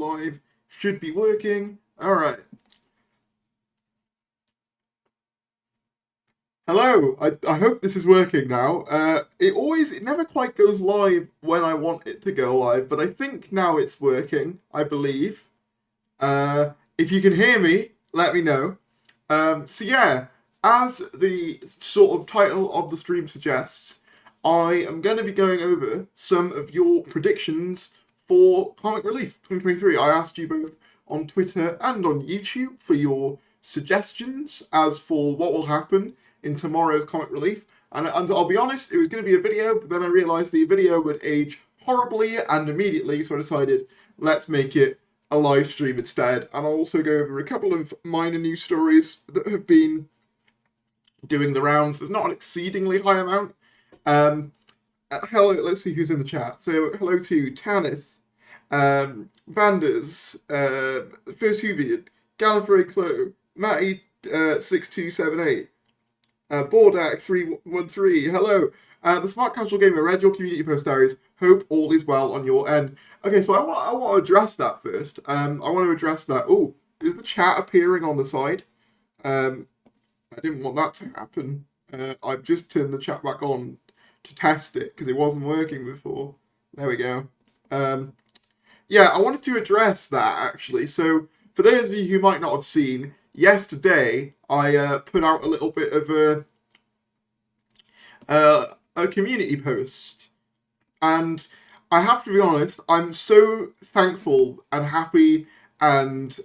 live. Should be working. Alright. Hello, I hope this is working now. It never quite goes live when I want it to go live, but I think now it's working, I believe. If you can hear me, let me know. So yeah, as the sort of title of the stream suggests, I am going to be going over some of your predictions for Comic Relief 2023. I asked you both on Twitter and on YouTube for your suggestions as for what will happen in tomorrow's Comic Relief. And I'll be honest, it was going to be a video, but then I realised the video would age horribly and immediately, so I decided, let's make it a live stream instead. And I'll also go over a couple of minor news stories that have been doing the rounds. There's not an exceedingly high amount. Hello, let's see who's in the chat. So, hello to Tanith, Vanders, First Huvian, Gallifrey Clo, Matty 6278, Bordak 313, hello. The Smart Casual Gamer read your community post, diaries. Hope all is well on your end. Okay, so I want to address that first. I want to address that. Oh, is the chat appearing on the side? I didn't want that to happen. I've just turned the chat back on to test it because it wasn't working before. There we go. Yeah, I wanted to address that actually. So for those of you who might not have seen, yesterday I put out a little bit of a community post, and I have to be honest, I'm so thankful and happy and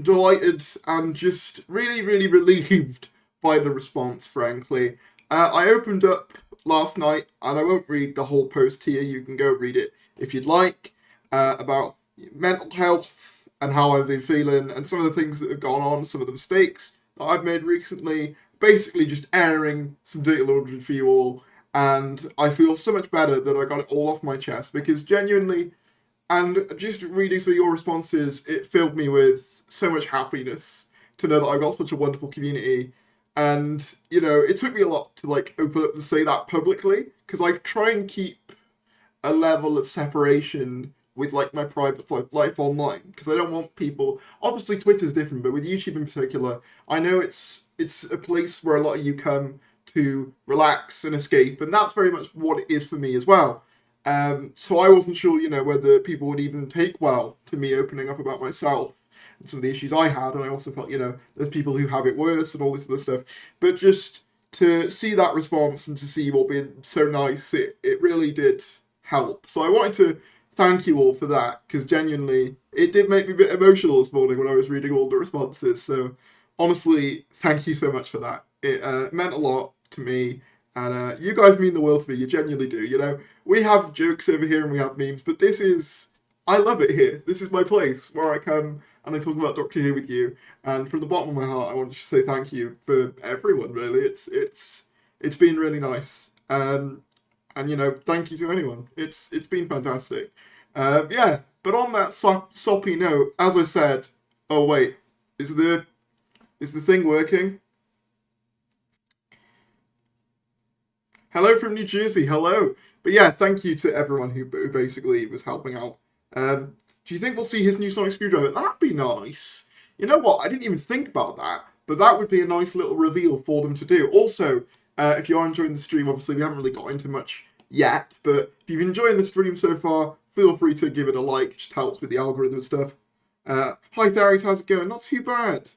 delighted and just really, really relieved by the response, frankly. I opened up last night, and I won't read the whole post here, you can go read it if you'd like, about mental health and how I've been feeling and some of the things that have gone on, some of the mistakes that I've made recently, basically just airing some dirty laundry for you all. And I feel so much better that I got it all off my chest, because genuinely, and just reading some of your responses, it filled me with so much happiness to know that I got such a wonderful community. And, you know, it took me a lot to, like, open up and say that publicly, because I try and keep a level of separation with, like, my private life online, because I don't want people... Obviously, Twitter's different, but with YouTube in particular, I know it's a place where a lot of you come to relax and escape, and that's very much what it is for me as well. So I wasn't sure, you know, whether people would even take well to me opening up about myself and some of the issues I had, and I also felt, you know, there's people who have it worse and all this other stuff. But just to see that response and to see you all being so nice, it really did help. So I wanted to thank you all for that, because genuinely, it did make me a bit emotional this morning when I was reading all the responses. So honestly, thank you so much for that. It meant a lot to me, and you guys mean the world to me. You genuinely do. You know, we have jokes over here and we have memes, but this is... I love it here. This is my place where I come and I talk about Doctor Who with you. And from the bottom of my heart, I want to say thank you for everyone, really. It's been really nice. And, you know, thank you to anyone. It's been fantastic. Yeah, but on that soppy note, as I said... Oh, wait. Is the thing working? Hello from New Jersey, hello. But yeah, thank you to everyone who basically was helping out. Do you think we'll see his new sonic screwdriver? That'd be nice. You know what? I didn't even think about that, but that would be a nice little reveal for them to do. Also, if you are enjoying the stream, obviously we haven't really got into much yet, but if you've enjoyed the stream so far, feel free to give it a like. It just helps with the algorithm and stuff. Hi Darius, how's it going? Not too bad.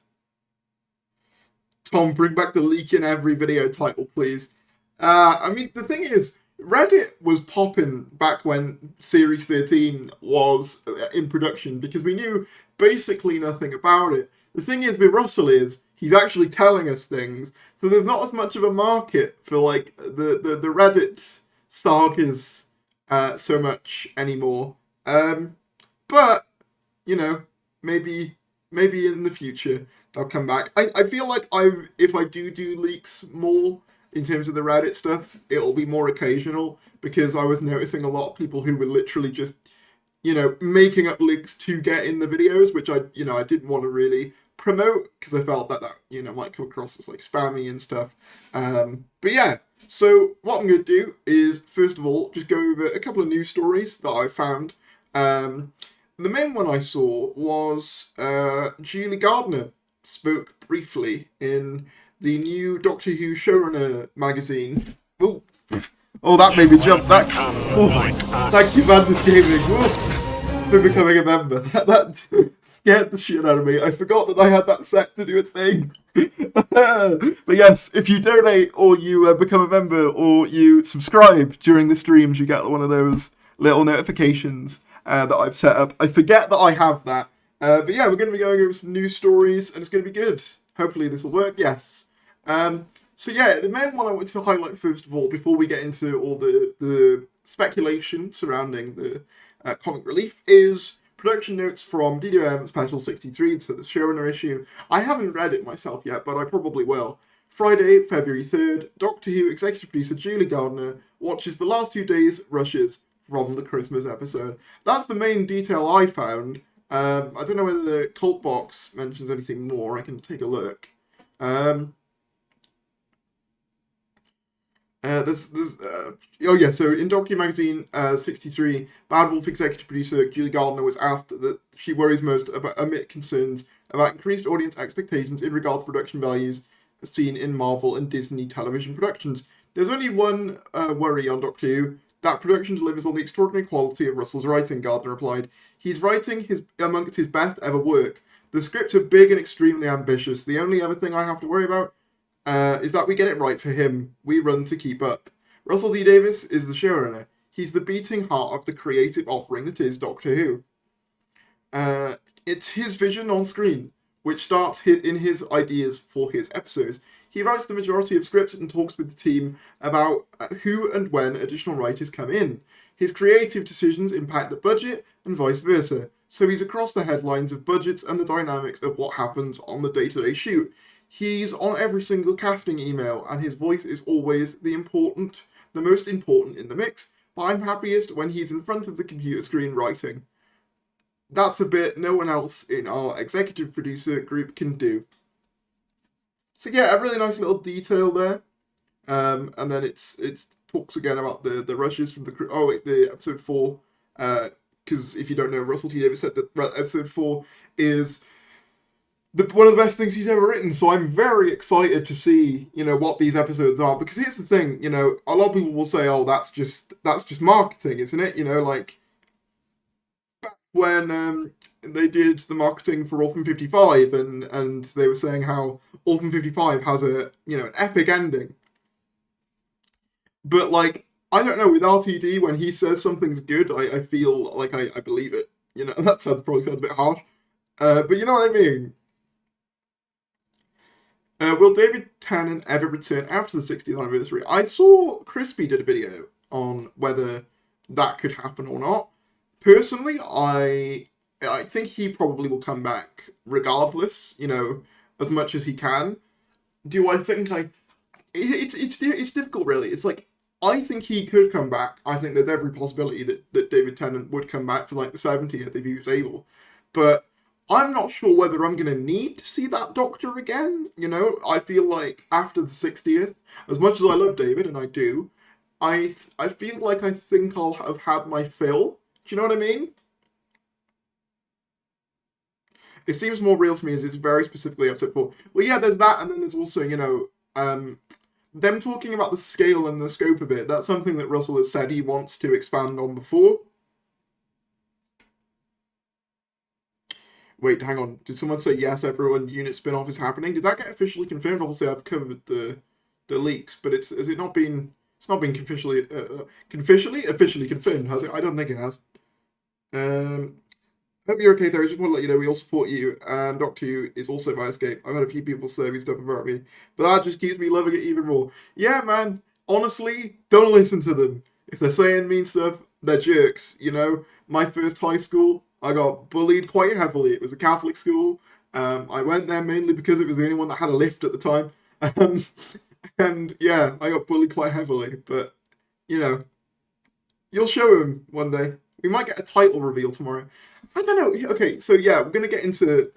Tom, bring back the leak in every video title, please. I mean, the thing is, Reddit was popping back when Series 13 was in production, because we knew basically nothing about it. The thing is with Russell is, he's actually telling us things, so there's not as much of a market for, like, the Reddit sagas so much anymore. But, you know, maybe in the future they'll come back. I feel like if I do leaks more, in terms of the Reddit stuff, it'll be more occasional, because I was noticing a lot of people who were literally just, you know, making up links to get in the videos, which I didn't want to really promote, because I felt that, you know, might come across as, like, spammy and stuff. But yeah, so what I'm going to do is, first of all, just go over a couple of news stories that I found. the main one I saw was Julie Gardner spoke briefly in the new Doctor Who showrunner magazine. Oh, oh, that made me jump. That. Oh, thank you, Madness Gaming. Oh, for becoming a member. That scared the shit out of me. I forgot that I had that set to do a thing. But yes, if you donate or you become a member or you subscribe during the streams, you get one of those little notifications that I've set up. I forget that I have that. But yeah, we're going to be going over some news stories, and it's going to be good. Hopefully this will work, yes. So yeah, the main one I want to highlight first of all, before we get into all the speculation surrounding the comic relief, is production notes from DDM Special 63, so the showrunner issue. I haven't read it myself yet, but I probably will. Friday, February 3rd, Doctor Who executive producer Julie Gardner watches the last 2 days rushes from the Christmas episode. That's the main detail I found. I don't know whether the Cult Box mentions anything more. I can take a look. Oh yeah, so in Doctor Who Magazine 63, Bad Wolf executive producer Julie Gardner was asked that she worries most about amid concerns about increased audience expectations in regard to production values seen in Marvel and Disney television productions. There's only one worry on Doctor Who: that production delivers on the extraordinary quality of Russell's writing, Gardner replied. He's writing amongst his best ever work. The scripts are big and extremely ambitious. The only other thing I have to worry about is that we get it right for him. We run to keep up. Russell T Davies is the showrunner. He's the beating heart of the creative offering that is Doctor Who. It's his vision on screen, which starts in his ideas for his episodes. He writes the majority of scripts and talks with the team about who and when additional writers come in. His creative decisions impact the budget and vice versa, so he's across the headlines of budgets and the dynamics of what happens on the day-to-day shoot. He's on every single casting email, and his voice is always the most important in the mix, but I'm happiest when he's in front of the computer screen writing. That's a bit no one else in our executive producer group can do. So yeah, a really nice little detail there. And then it talks again about the rushes from the episode 4. Because if you don't know, Russell T Davies said that episode 4 is one of the best things he's ever written. So I'm very excited to see, what these episodes are. Because here's the thing, a lot of people will say, oh, that's just marketing, isn't it? Like back when they did the marketing for Orphan 55, and they were saying how Orphan 55 has an epic ending. But like, I don't know, with RTD, when he says something's good, I feel like I believe it. That probably sounds a bit harsh. But you know what I mean. Will David Tennant ever return after the 60th anniversary? I saw Crispy did a video on whether that could happen or not. Personally, I think he probably will come back regardless, as much as he can. Do I think it's difficult, really. It's like, I think he could come back. I think there's every possibility that David Tennant would come back for like the 70th if he was able. But I'm not sure whether I'm going to need to see that Doctor again. I feel like after the 60th, as much as I love David, and I do, I feel like I think I'll have had my fill. Do you know what I mean? It seems more real to me as it's very specifically episode 4. Well, yeah, there's that, and then there's also, them talking about the scale and the scope of it. That's something that Russell has said he wants to expand on before. Wait, hang on. Did someone say yes, everyone, unit spin-off is happening? Did that get officially confirmed? Obviously, I've covered the leaks, but it's not been officially confirmed, has it? I don't think it has. Hope you're okay there. I just want to let you know we all support you, and Doctor Who is also my escape. I've had a few people say stuff about me, but that just keeps me loving it even more. Yeah, man, honestly, don't listen to them. If they're saying mean stuff, they're jerks, My first high school, I got bullied quite heavily. It was a Catholic school. I went there mainly because it was the only one that had a lift at the time. And yeah, I got bullied quite heavily, but, you'll show him one day. We might get a title reveal tomorrow. I don't know. Okay, so yeah, we're going to get into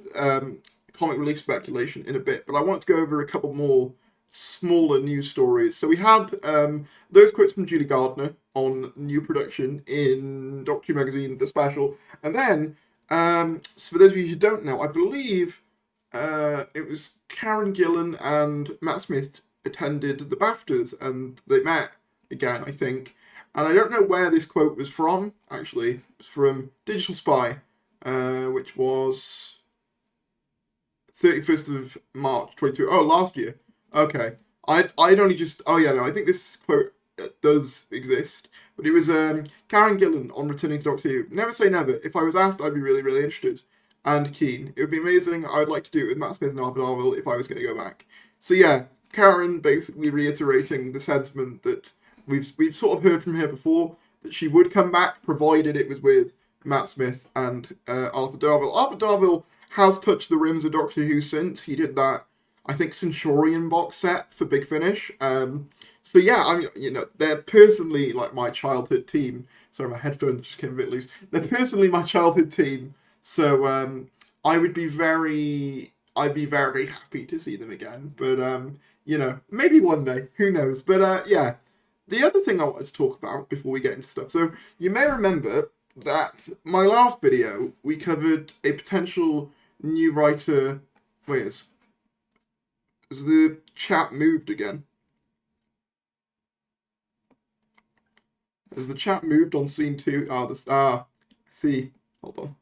comic relief speculation in a bit, but I want to go over a couple more smaller news stories. So we had those quotes from Julie Gardner on new production in Doctor Who Magazine, the special, and then So for those of you who don't know, I believe it was Karen Gillan and Matt Smith attended the BAFTAs and they met again, I think. And I don't know where this quote was from, actually. It was from Digital Spy, which was 31st of March 22. Oh, last year. Okay. I'd only just... Oh, yeah, no, I think this quote does exist. But it was Karen Gillan on Returning to Doctor Who. Never say never. If I was asked, I'd be really, really interested and keen. It would be amazing. I'd like to do it with Matt Smith and Arthur Darvill if I was going to go back. So, yeah, Karen basically reiterating the sentiment that we've sort of heard from her before, that she would come back, provided it was with Matt Smith and Arthur Darvill. Arthur Darvill has touched the rims of Doctor Who since. He did that, I think, Centurion box set for Big Finish. So yeah, I mean, you know, they're personally like my childhood team. Sorry, my headphones just came a bit loose. They're personally my childhood team. So I'd be very happy to see them again. But you know, maybe one day, who knows? But yeah. The other thing I wanted to talk about before we get into stuff, so you may remember that my last video, we covered a potential new writer... Wait, has the chat moved again? Has the chat moved on scene 2? See, hold on.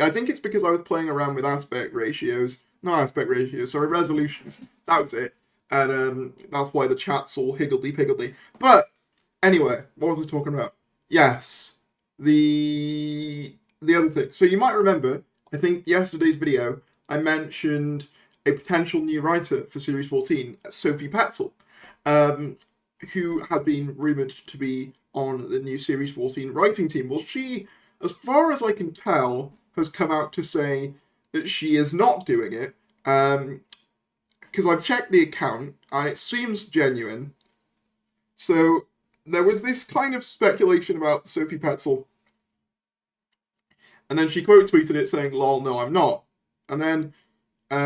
I think it's because I was playing around with aspect ratios. Not aspect ratios, sorry, resolutions. That was it. And that's why the chat's all higgledy-piggledy. But, anyway, what was we talking about? Yes, the other thing. So you might remember, I think yesterday's video, I mentioned a potential new writer for Series 14, Sophie Petzel, who had been rumoured to be on the new Series 14 writing team. Well, she, as far as I can tell, has come out to say that she is not doing it, because I've checked the account, and it seems genuine. So, there was this kind of speculation about Sophie Petzel. And then she quote-tweeted it saying, lol, no, I'm not. And then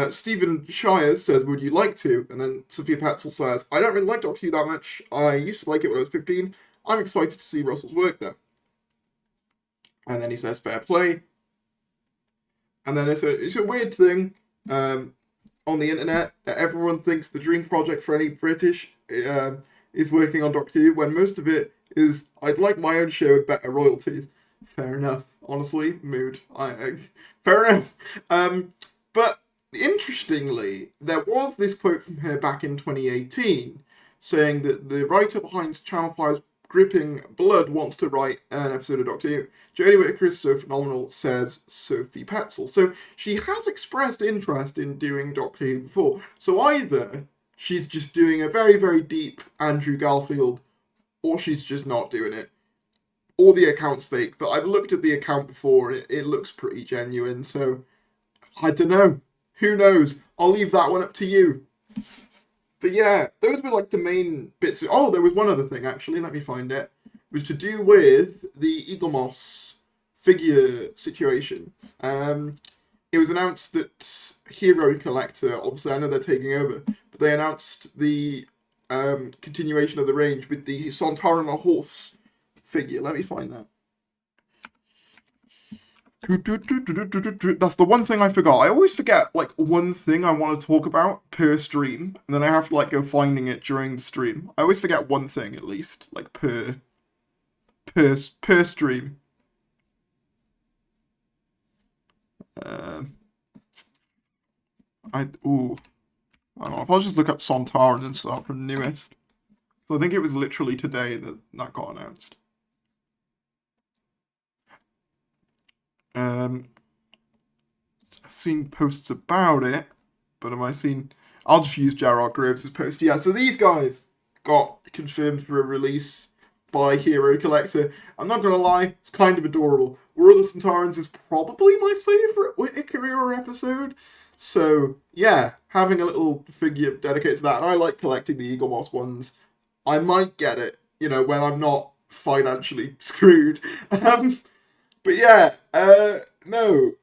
Stephen Shires says, would you like to? And then Sophia Petzel says, I don't really like Doctor Who that much. I used to like it when I was 15. I'm excited to see Russell's work there. And then he says, fair play. And then it's a weird thing. On the internet, that everyone thinks the dream project for any British is working on Doctor Who, when most of it is, I'd like my own show with better royalties. Fair enough. Honestly, mood. Fair enough. But interestingly, there was this quote from her back in 2018 saying that the writer behind Channel 5's Gripping Blood wants to write an episode of Doctor Who. Jodie Whittaker is so phenomenal, says Sophie Petzel. So she has expressed interest in doing Doctor Who before. So either she's just doing a very, very deep Andrew Garfield, or she's just not doing it. Or the account's fake. But I've looked at the account before, and it looks pretty genuine. So I don't know. Who knows? I'll leave that one up to you. But yeah, those were like the main bits. Oh, there was one other thing, actually. Let me find it. It was to do with the Eaglemoss figure situation. It was announced that Hero Collector, obviously I know they're taking over, but they announced the continuation of the range with the Sontaran horse figure. Let me find that. That's the one thing I forgot. I always forget, like, one thing I want to talk about per stream, and then I have to, like, go finding it during the stream. I always forget one thing, at least, like, per stream. I don't know, if I'll just look up Sontarans and start from newest. So I think it was literally today that got announced. I've seen posts about it, but have I seen... I'll just use Gerard Groves' post. Yeah, so these guys got confirmed for a release by Hero Collector. I'm not going to lie, it's kind of adorable. World of Centaurans is probably my favourite Whittaker era episode. So, yeah, having a little figure dedicated to that, and I like collecting the Eaglemoss ones. I might get it, you know, when I'm not financially screwed. But yeah, no,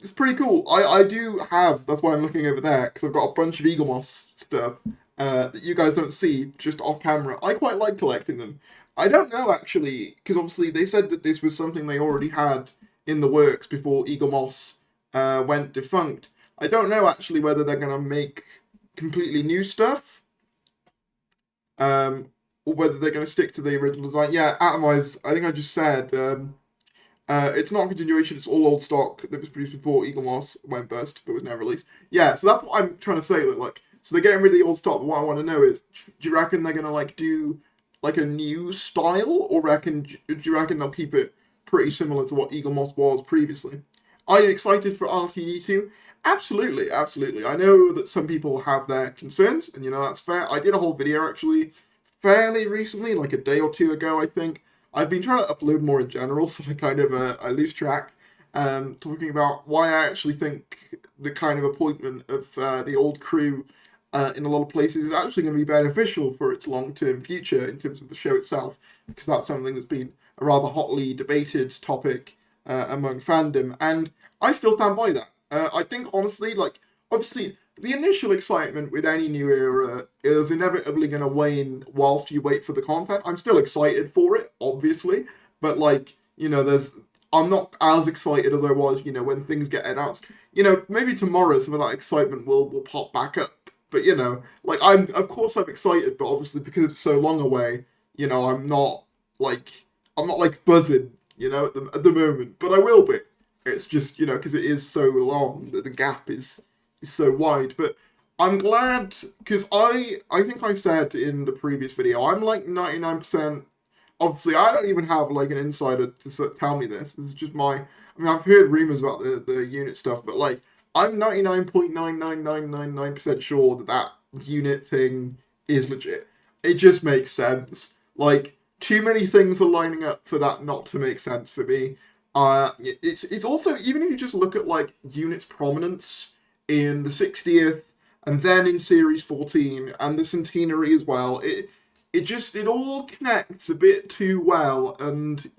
it's pretty cool. I do have, that's why I'm looking over there, because I've got a bunch of Eaglemoss stuff that you guys don't see, just off camera. I quite like collecting them. I don't know, actually, because obviously they said that this was something they already had in the works before Eagle Moss went defunct. I don't know actually whether they're going to make completely new stuff, or whether they're going to stick to the original design. Yeah, Atomize, I think I just said, it's not a continuation, it's all old stock that was produced before Eagle Moss went bust, but was never released. Yeah, so that's what I'm trying to say, that, like, so they're getting rid of the old stock, but what I want to know is, do you reckon they're going to, like, do, like, a new style, or do you reckon they'll keep it pretty similar to what Eagle Moss was previously? Are you excited for RTD2? Absolutely, absolutely. I know that some people have their concerns, and that's fair. I did a whole video actually fairly recently, like a day or two ago, I think. I've been trying to upload more in general, so I kind of I lose track. Talking about why I actually think the kind of appointment of the old crew in a lot of places is actually going to be beneficial for its long-term future in terms of the show itself, because that's something that's been a rather hotly debated topic among fandom, and I still stand by that. I think, honestly, like, obviously, the initial excitement with any new era is inevitably going to wane whilst you wait for the content. I'm still excited for it, obviously, but, like, I'm not as excited as I was, when things get announced. Maybe tomorrow some of that excitement will pop back up, but, like, of course I'm excited, but obviously because it's so long away, I'm not buzzing, at the moment, but I will be. It's just, because it is so long that the gap is so wide. But I'm glad, because I think I said in the previous video, I'm like 99%, obviously I don't even have like an insider to tell me this. This is just I've heard rumors about the unit stuff, but like, I'm 99.99999% sure that unit thing is legit. It just makes sense. Like, too many things are lining up for that not to make sense for me. It's also, even if you just look at like units prominence in the 60th and then in series 14 and the centenary as well, it all connects a bit too well, and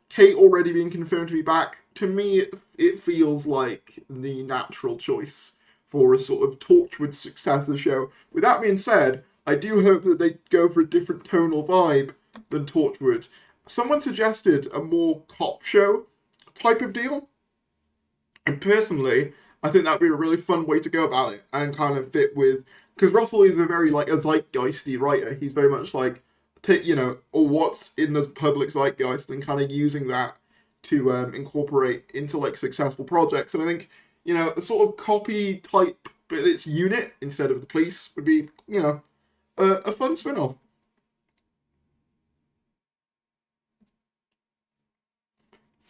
Kate already being confirmed to be back, to me it feels like the natural choice for a sort of Torchwood successor show. With that being said, I do hope that they go for a different tonal vibe than Torchwood. Someone suggested a more cop show type of deal, and personally, I think that'd be a really fun way to go about it and kind of fit with, because Russell is a very like a zeitgeisty writer. He's very much like or what's in the public zeitgeist and kind of using that to incorporate into like successful projects. And I think a sort of copy type, but it's unit instead of the police would be a fun spin-off.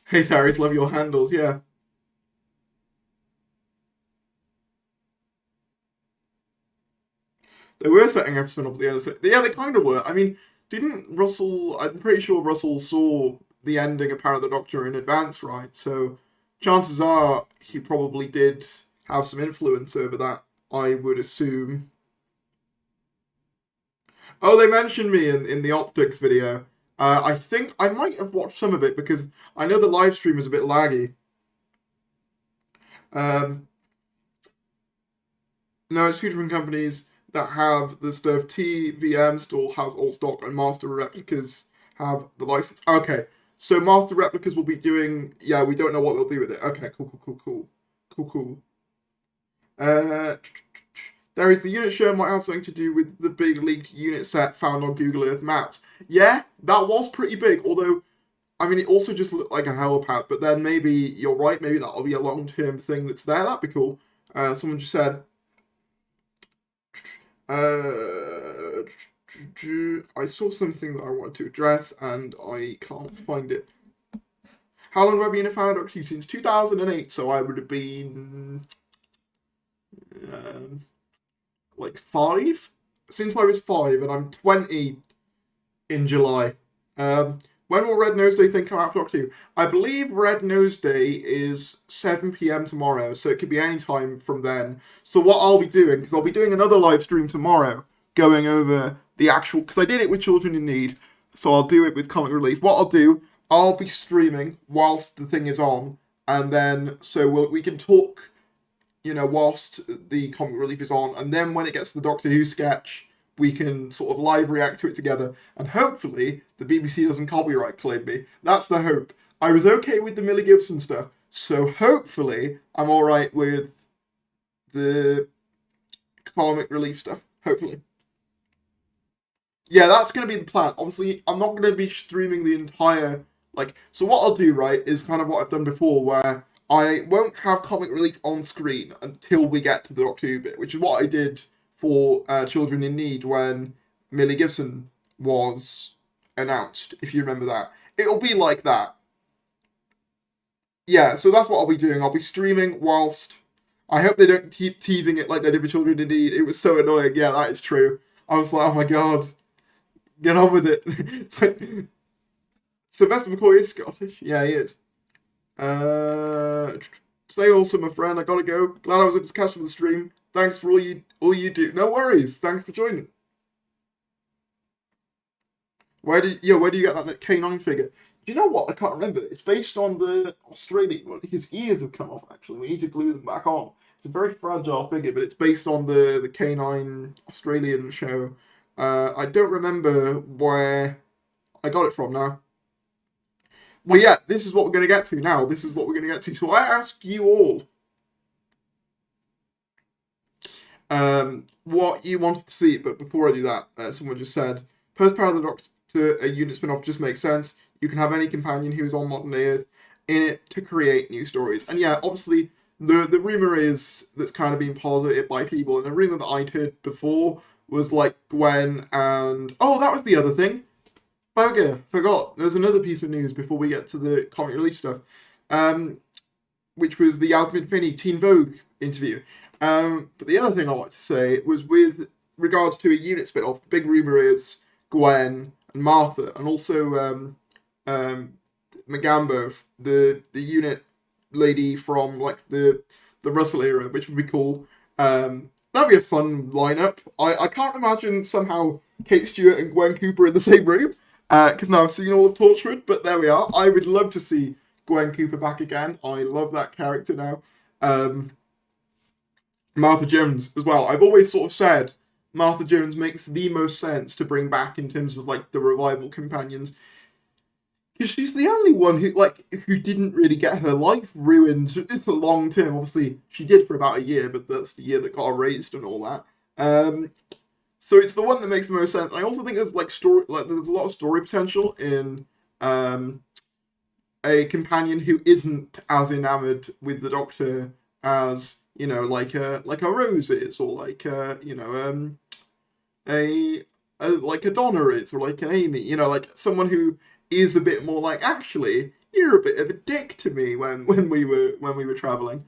Hey, Tharis, love your handles, yeah. They were setting up a spin-off at the end of the... Yeah, they kind of were. I mean, didn't Russell... I'm pretty sure Russell saw the ending of Power of the Doctor in advance, right? So chances are he probably did have some influence over that, I would assume. Oh, they mentioned me in the Optics video. I think I might have watched some of it because I know the live stream is a bit laggy. No, it's two different companies that have the stuff. TVM still has old stock, and Master Replicas have the license. Okay, so Master Replicas will be doing... Yeah, we don't know what they'll do with it. Okay, cool. There is the unit show might have something to do with the big leaked unit set found on Google Earth maps. Yeah, that was pretty big, although, I mean, it also just looked like a helipad, but then maybe you're right, maybe that'll be a long-term thing that's there. That'd be cool. Someone just said, I saw something that I wanted to address, and I can't find it. How long have I been a fan of Doctor Who? Since 2008, so I would have been... like 5? Since I was 5, and I'm 20 in July. When will Red Nose Day thing come out for Doctor Who? I believe Red Nose Day is 7 PM tomorrow, so it could be any time from then. So what I'll be doing, because I'll be doing another live stream tomorrow, going over the actual... Because I did it with Children in Need, so I'll do it with Comic Relief. What I'll do, I'll be streaming whilst the thing is on, and then so we can talk... whilst the Comic Relief is on, and then when it gets to the Doctor Who sketch, we can sort of live react to it together, and hopefully the BBC doesn't copyright claim me. That's the hope. I was okay with the Millie Gibson stuff, so hopefully I'm alright with the comic relief stuff. Hopefully. Yeah, that's going to be the plan. Obviously, I'm not going to be streaming the entire, like, so what I'll do, right, is kind of what I've done before, where I won't have comic relief on screen until we get to the Doctor Who bit, which is what I did for Children in Need when Millie Gibson was announced, if you remember that. It'll be like that. Yeah, so that's what I'll be doing. I'll be streaming whilst... I hope they don't keep teasing it like they did for Children in Need. It was so annoying. Yeah, that is true. I was like, oh my god, get on with it. It's like, Sylvester McCoy is Scottish. Yeah, he is. Stay awesome, my friend. I gotta go. Glad I was able to catch up with the stream. Thanks for all you do. No worries. Thanks for joining. Where do you get that K9 figure? Do you know what? I can't remember. It's based on the Australian one. His ears have come off, actually. We need to glue them back on. It's a very fragile figure, but it's based on the K9 Australian show. I don't remember where I got it from now. Well, yeah, this is what we're going to get to now. This is what we're going to get to. So I ask you all what you wanted to see, but before I do that, someone just said, post-Power of the Doctor, a unit spin-off just makes sense. You can have any companion who is on modern Earth in it to create new stories. And yeah, obviously, the rumour is that's kind of being posited by people, and the rumour that I'd heard before was like Gwen and... Oh, that was the other thing. Bugger, forgot. There's another piece of news before we get to the comic relief stuff, which was the Yasmin Finney Teen Vogue interview. But the other thing I wanted to say was with regards to a unit spin-off, the big rumour is Gwen and Martha, and also Magambo, the unit lady from like the Russell era, which would be cool. That'd be a fun lineup. I can't imagine somehow Kate Stewart and Gwen Cooper in the same room, because now I've seen all of Torchwood, but there we are. I would love to see Gwen Cooper back again. I love that character now. Martha Jones as well. I've always sort of said Martha Jones makes the most sense to bring back in terms of like the revival companions. Because she's the only one who didn't really get her life ruined long term. Obviously, she did for about a year, but that's the year that got erased and all that. So it's the one that makes the most sense. I also think there's there's a lot of story potential in a companion who isn't as enamored with the Doctor as like a Rose is, or like a Donna is, or like an Amy. Like someone who is a bit more like, actually, you're a bit of a dick to me when we were traveling,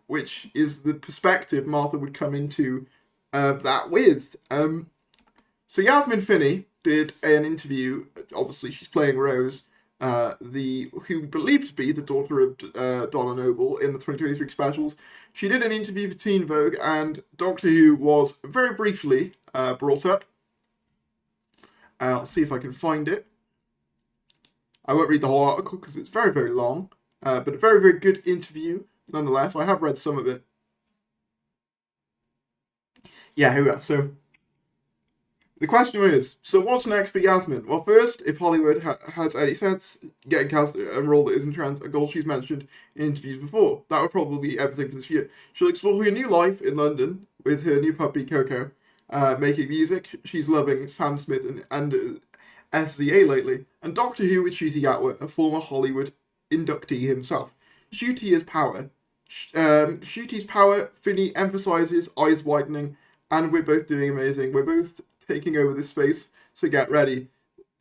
which is the perspective Martha would come into that with. So Yasmin Finney did an interview. Obviously, she's playing Rose, who believed to be the daughter of Donna Noble in the 2023 specials. She did an interview for Teen Vogue, and Doctor Who was very briefly brought up. I'll see if I can find it. I won't read the whole article because it's very, very long, but a very, very good interview nonetheless. I have read some of it. Yeah, here we are. So, the question is, so what's next for Yasmin? Well, first, if Hollywood has any sense, getting cast a role that isn't trans, a goal she's mentioned in interviews before. That would probably be everything for this year. She'll explore her new life in London with her new puppy, Coco, making music. She's loving Sam Smith and SZA lately, and Doctor Who with Ncuti Gatwa, a former Hollywood inductee himself. Ncuti is power. Ncuti's power, Finney emphasises, eyes widening, and we're both doing amazing. We're both taking over this space, so get ready.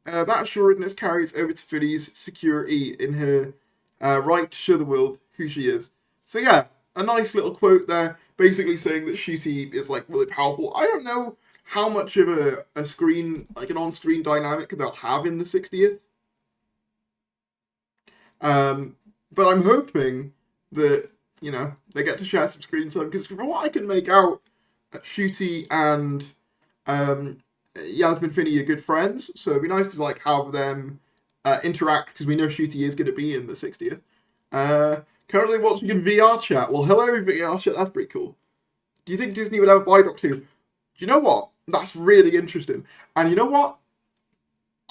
That assuredness carries over to Finney's security in her right to show the world who she is. So yeah, a nice little quote there, basically saying that Ncuti is like really powerful. I don't know how much of a screen, like an on-screen dynamic they'll have in the 60th. But I'm hoping that, they get to share some screen time, because from what I can make out, Ncuti and Yasmin Finney are good friends, so it'd be nice to have them interact, because we know Ncuti is going to be in the 60th. Currently watching in VR chat. Well, hello VR chat, that's pretty cool. Do you think Disney would ever buy Doctor Who? Do you know what? That's really interesting. And you know what?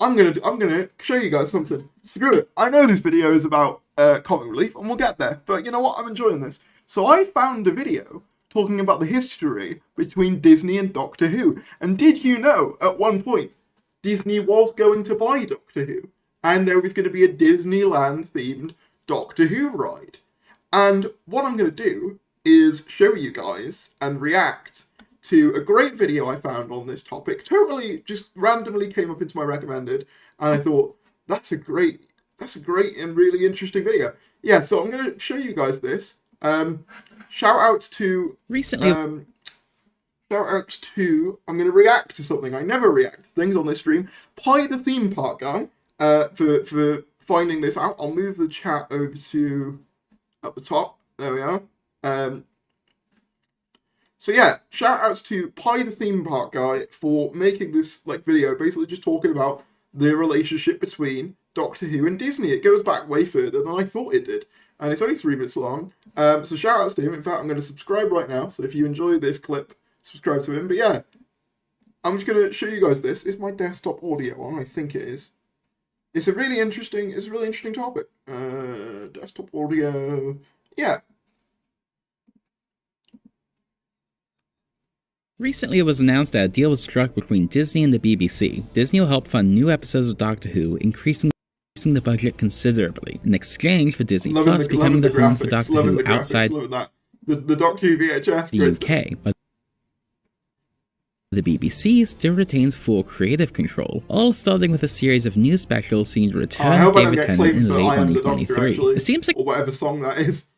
I'm gonna show you guys something. Screw it. I know this video is about comic relief, and we'll get there. But you know what? I'm enjoying this. So I found a video talking about the history between Disney and Doctor Who. And did you know, at one point, Disney was going to buy Doctor Who, and there was going to be a Disneyland-themed Doctor Who ride. And what I'm going to do is show you guys and react to a great video I found on this topic. Totally just randomly came up into my recommended, and I thought, that's a great and really interesting video. Yeah, so I'm going to show you guys this. Shout outs to I'm going to react to something. I never react to things on this stream. Pie the theme park guy for finding this out. I'll move the chat over to at the top. There we are. So yeah, shout outs to Pie the theme park guy for making this video, basically just talking about the relationship between Doctor Who and Disney. It goes back way further than I thought it did. And it's only 3 minutes long. So shout outs to him. In fact, I'm going to subscribe right now. So if you enjoy this clip, subscribe to him. But yeah, I'm just going to show you guys this. Is my desktop audio on? I think it is. It's a really interesting topic. Desktop audio. Yeah. Recently, it was announced that a deal was struck between Disney and the BBC. Disney will help fund new episodes of Doctor Who, increasing the budget considerably, in exchange for Disney Plus becoming the home for Doctor Who outside the Doctor Who VHS the UK. But the BBC still retains full creative control, all starting with a series of new specials seeing the return of David Tennant in late 2023. It seems like or whatever song that is.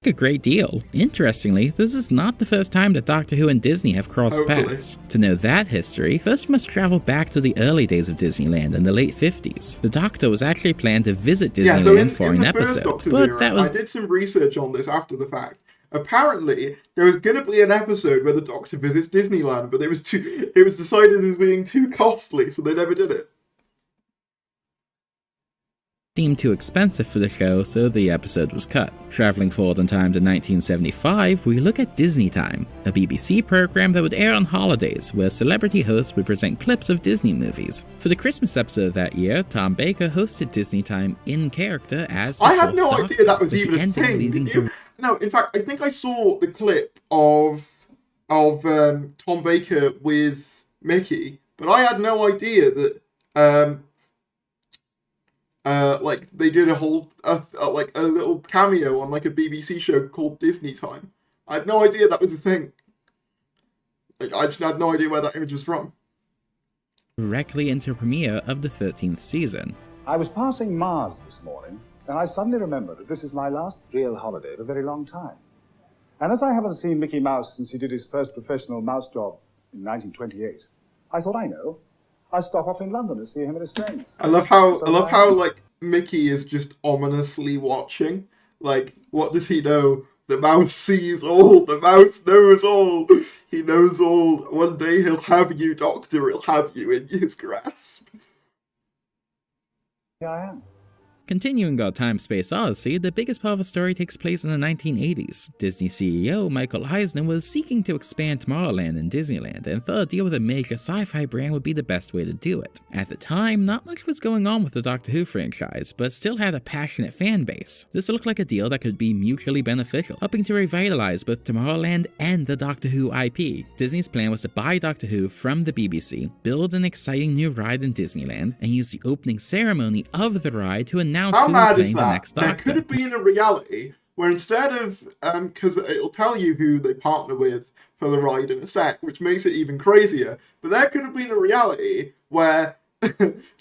A great deal. Interestingly, this is not the first time that Doctor Who and Disney have crossed paths. To know that history, first we must travel back to the early days of Disneyland in the late 50s. The Doctor was actually planned to visit Disneyland for an episode, but that was... I did some research on this after the fact. Apparently, there was going to be an episode where the Doctor visits Disneyland, but it was decided as being too costly, so they never did it. Seemed too expensive for the show, so the episode was cut. Traveling forward in time to 1975, we look at Disney Time, a BBC program that would air on holidays, where celebrity hosts would present clips of Disney movies. For the Christmas episode of that year, Tom Baker hosted Disney Time in character as the I had no Doctor, idea that was even a thing. No, in fact, I think I saw the clip of Tom Baker with Mickey, but I had no idea that they did a whole a little cameo on a BBC show called Disney Time. I had no idea that was a thing. I just had no idea where that image was from. Directly into the premiere of the 13th season. I was passing Mars this morning, and I suddenly remembered that this is my last real holiday of a very long time. And as I haven't seen Mickey Mouse since he did his first professional mouse job in 1928, I thought, I'll stop off in London to see him and his friends. I love how Mickey is just ominously watching. What does he know? The mouse sees all. The mouse knows all. He knows all. One day he'll have you, Doctor. He'll have you in his grasp. Here I am. Continuing our time-space odyssey, the biggest part of the story takes place in the 1980s. Disney CEO Michael Eisner was seeking to expand Tomorrowland and Disneyland, and thought a deal with a major sci-fi brand would be the best way to do it. At the time, not much was going on with the Doctor Who franchise, but still had a passionate fan base. This looked like a deal that could be mutually beneficial, helping to revitalize both Tomorrowland and the Doctor Who IP. Disney's plan was to buy Doctor Who from the BBC, build an exciting new ride in Disneyland, and use the opening ceremony of the ride to announce how who mad was is playing the next that? There Doctor. could have been a reality where instead of, because it'll tell you who they partner with for the ride in a sec, which makes it even crazier, but there could have been a reality where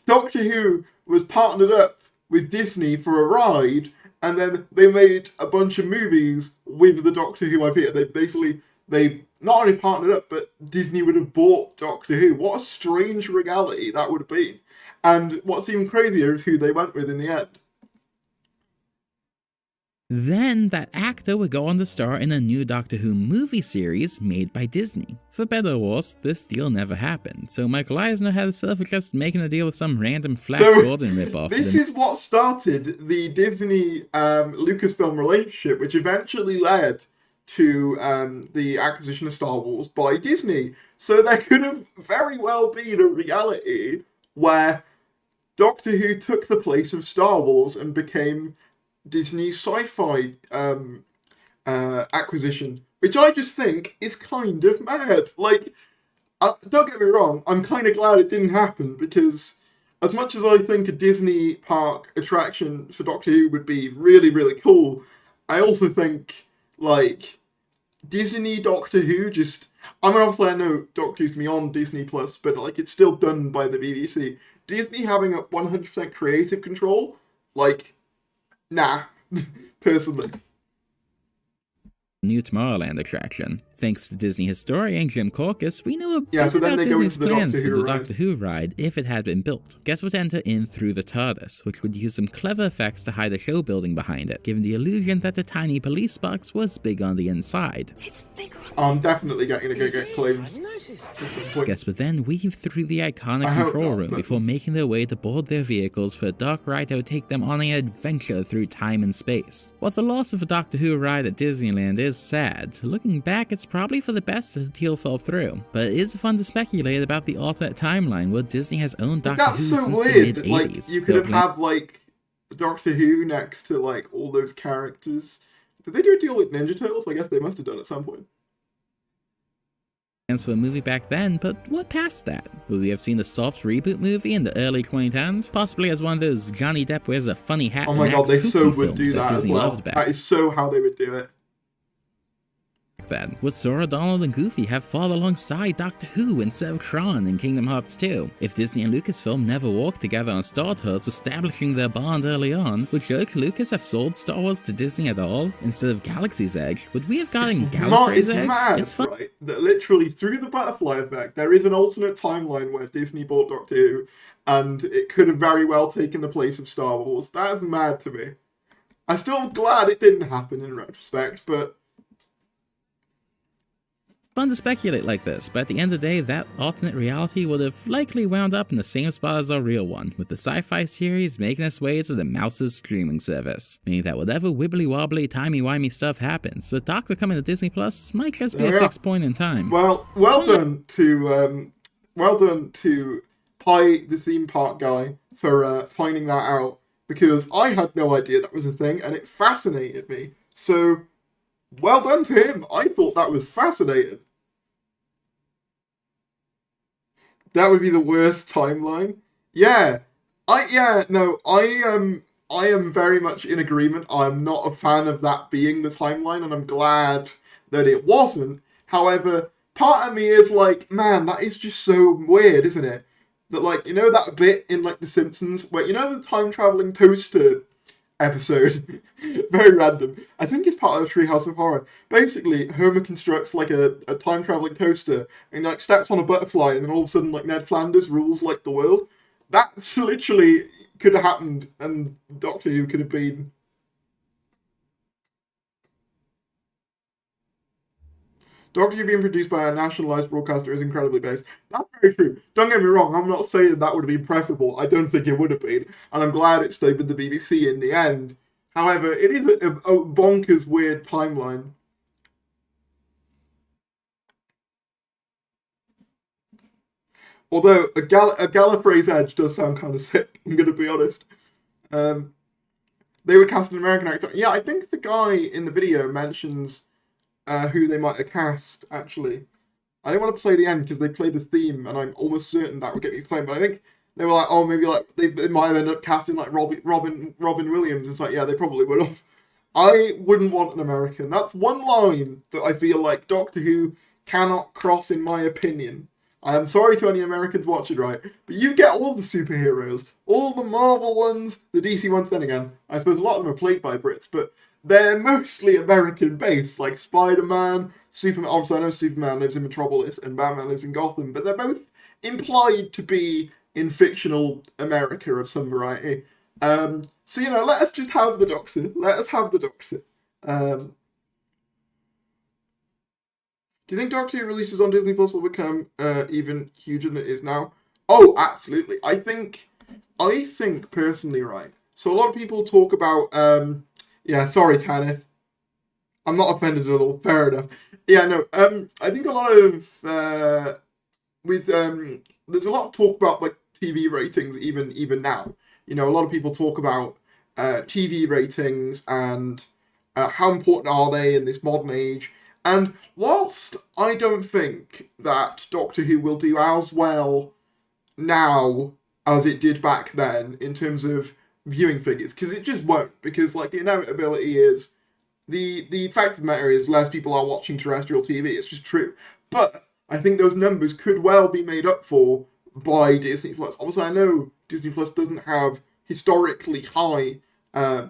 Doctor Who was partnered up with Disney for a ride, and then they made a bunch of movies with the Doctor Who IP. They not only partnered up, but Disney would have bought Doctor Who. What a strange reality that would have been. And what's even crazier is who they went with in the end. Then, that actor would go on to star in a new Doctor Who movie series made by Disney. For better or worse, this deal never happened, so Michael Eisner had himself just making a deal with some random Flash Gordon ripoff. This is what started the Disney Lucasfilm relationship, which eventually led to the acquisition of Star Wars by Disney. So there could have very well been a reality where Doctor Who took the place of Star Wars and became Disney's sci-fi acquisition, which I just think is kind of mad. Like, don't get me wrong, I'm kind of glad it didn't happen, because as much as I think a Disney park attraction for Doctor Who would be really, really cool, I also think, like, Disney Doctor Who just... I mean, obviously I know Doctor Who's on Disney+, but, like, it's still done by the BBC. Disney having a 100% creative control, like, nah, personally. New Tomorrowland attraction. Thanks to Disney historian Jim Corcus, we know a bit so then about they go Disney's into the plans Doctor for Who the ride. Doctor Who ride if it had been built. Guests would enter in through the TARDIS, which would use some clever effects to hide a show building behind it, giving the illusion that the tiny police box was big on the inside. It's bigger. I'm definitely getting to go get claimed at some point. Guests would then weave through the iconic I hope control not, room but- before making their way to board their vehicles for a dark ride that would take them on an adventure through time and space. While the loss of a Doctor Who ride at Disneyland is sad, looking back it's probably for the best that the deal fell through. But it is fun to speculate about the alternate timeline where Disney has owned Doctor Who That's so since the weird that, like, mid-80s. you could have had, like, Doctor Who next to, like, all those characters. Did they do a deal with Ninja Turtles? I guess they must have done at some point. plans for a movie back then, but what past that? Would we have seen a soft reboot movie in the early 2010s? Possibly as one of those Johnny Depp wears a funny hat Oh my and god, acts they kooky so would films do that as Disney well. loved back That is so how they would do it. then. Would Sora, Donald, and Goofy have fought alongside Doctor Who instead of Tron in Kingdom Hearts 2? If Disney and Lucasfilm never worked together on Star Tours, establishing their bond early on, would George Lucas have sold Star Wars to Disney at all? Instead of Galaxy's Edge, would we have gotten Gallifrey's Edge? Mad, It's fun. right? That literally, through the butterfly effect, there is an alternate timeline where Disney bought Doctor Who, and it could have very well taken the place of Star Wars. That is mad to me. I'm still glad it didn't happen in retrospect, but... Fun to speculate like this, but at the end of the day, that alternate reality would have likely wound up in the same spot as our real one, with the sci-fi series making its way to the Mouse's streaming service. Meaning that whatever wibbly-wobbly, timey-wimey stuff happens, the Doctor coming to Disney Plus might just be a Yeah. fixed point in time. Well done to Pie, the theme park guy, for finding that out, because I had no idea that was a thing, and it fascinated me. So, well done to him. I thought that was fascinating. That would be the worst timeline. I am very much in agreement. I'm not a fan of that being the timeline, and I'm glad that it wasn't. However, part of me is like, man, that is just so weird, isn't it? That, like, you know that bit in, like, The Simpsons, where, you know the time-traveling toaster episode? Very random. I think it's part of Treehouse of Horror. Basically, Homer constructs, like, a time-traveling toaster, and, like, steps on a butterfly, and then all of a sudden, like, Ned Flanders rules, like, the world. That's literally could have happened, and Doctor Who could have been... Doctor Who being produced by a nationalised broadcaster is incredibly based. That's very true. Don't get me wrong, I'm not saying that would have been preferable. I don't think it would have been. And I'm glad it stayed with the BBC in the end. However, it is a bonkers weird timeline. Although, a Gallifrey's Edge does sound kind of sick, I'm going to be honest. They would cast an American actor. Yeah, I think the guy in the video mentions... who they might have cast, actually. I didn't want to play the end because they played the theme, and I'm almost certain that would get me claimed. But I think they were like, oh, maybe like they might have ended up casting like Robin Williams. It's like, yeah, they probably would have. I wouldn't want an American. That's one line that I feel like Doctor Who cannot cross, in my opinion. I am sorry to any Americans watching, right? But you get all the superheroes, all the Marvel ones, the DC ones. Then again, I suppose a lot of them are played by Brits, but they're mostly American-based, like Spider-Man, Superman. Obviously, I know Superman lives in Metropolis and Batman lives in Gotham, but they're both implied to be in fictional America of some variety. So, you know, let us just have the Doctor. Let us have the Doctor. Do you think Doctor Who releases on Disney Plus will become even huger than it is now? Oh, absolutely. I think personally, right? So a lot of people talk about... yeah, sorry, Tanith. I'm not offended at all. Fair enough. Yeah, no. I think a lot of there's a lot of talk about like TV ratings even now. You know, a lot of people talk about TV ratings and how important are they in this modern age. And whilst I don't think that Doctor Who will do as well now as it did back then in terms of viewing figures, because it just won't, because like the inevitability is the fact of the matter is less people are watching terrestrial TV. It's just true. But I think those numbers could well be made up for by Disney Plus. Obviously, I know Disney Plus doesn't have historically high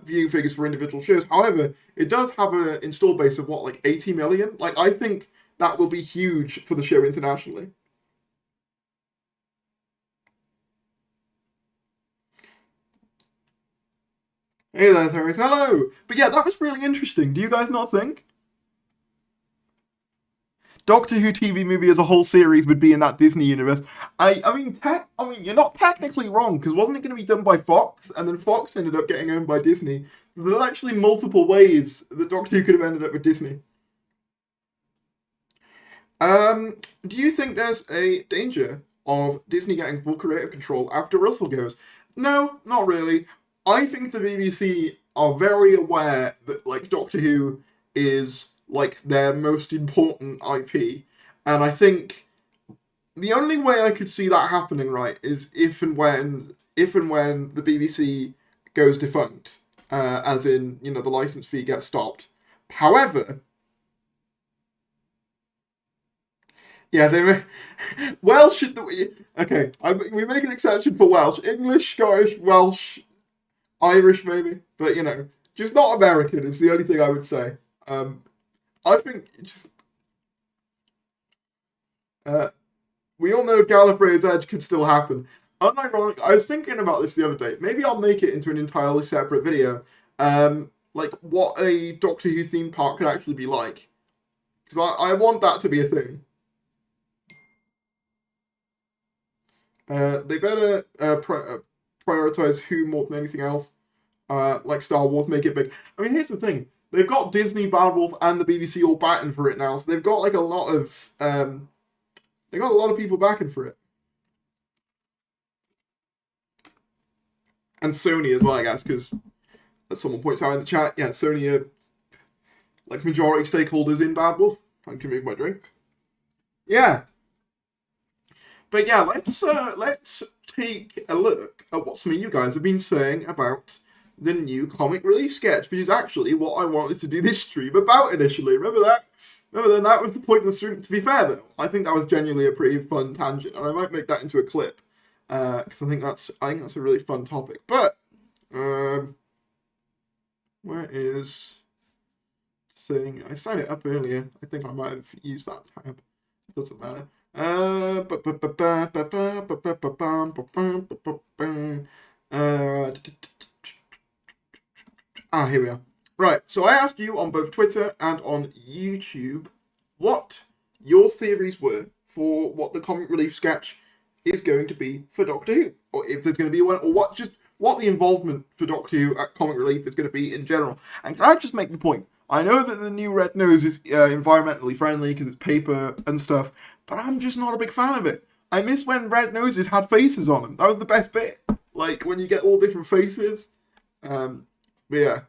viewing figures for individual shows. However, it does have an install base of what, like 80 million? Like, I think that will be huge for the show internationally. Hey there, Therese. Hello! But yeah, that was really interesting. Do you guys not think? Doctor Who TV movie as a whole series would be in that Disney universe. I mean, you're not technically wrong, because wasn't it going to be done by Fox, and then Fox ended up getting owned by Disney. So there's actually multiple ways that Doctor Who could have ended up with Disney. Do you think there's a danger of Disney getting full creative control after Russell goes? No, not really. I think the BBC are very aware that like Doctor Who is like their most important IP, and I think the only way I could see that happening, right, is if and when the BBC goes defunct, as in, you know, the license fee gets stopped. However, yeah, Welsh. Okay, we make an exception for Welsh, English, Scottish, Welsh, Irish maybe, but you know, just not American is the only thing I would say. I think just we all know Gallifrey's Edge could still happen. Unironic, I was thinking about this the other day. Maybe I'll make it into an entirely separate video. Like what a Doctor Who theme park could actually be like, because I want that to be a thing. They better prioritize Who more than anything else. Like Star Wars, make it big. I mean, here's the thing: they've got Disney, Bad Wolf, and the BBC all batting for it now, so they've got like a lot of people backing for it, and Sony as well, I guess, because as someone points out in the chat, yeah, Sony are like majority stakeholders in Bad Wolf. I can make my drink. Yeah. But yeah, let's take a look at what some of you guys have been saying about the new comic relief sketch, which is actually what I wanted to do this stream about initially. Remember that? That was the point of the stream. To be fair, though, I think that was genuinely a pretty fun tangent, and I might make that into a clip because I think that's a really fun topic. But where is the thing? I signed it up earlier. I think I might have used that tab. Doesn't matter. Here we are. Right, so I asked you on both Twitter and on YouTube what your theories were for what the comic relief sketch is going to be for Doctor Who, or if there's going to be one, or what the involvement for Doctor Who at comic relief is going to be in general. And can I just make the point? I know that the new red nose is environmentally friendly because it's paper and stuff, but I'm just not a big fan of it. I miss when red noses had faces on them. That was the best bit. Like, when you get all different faces. But yeah.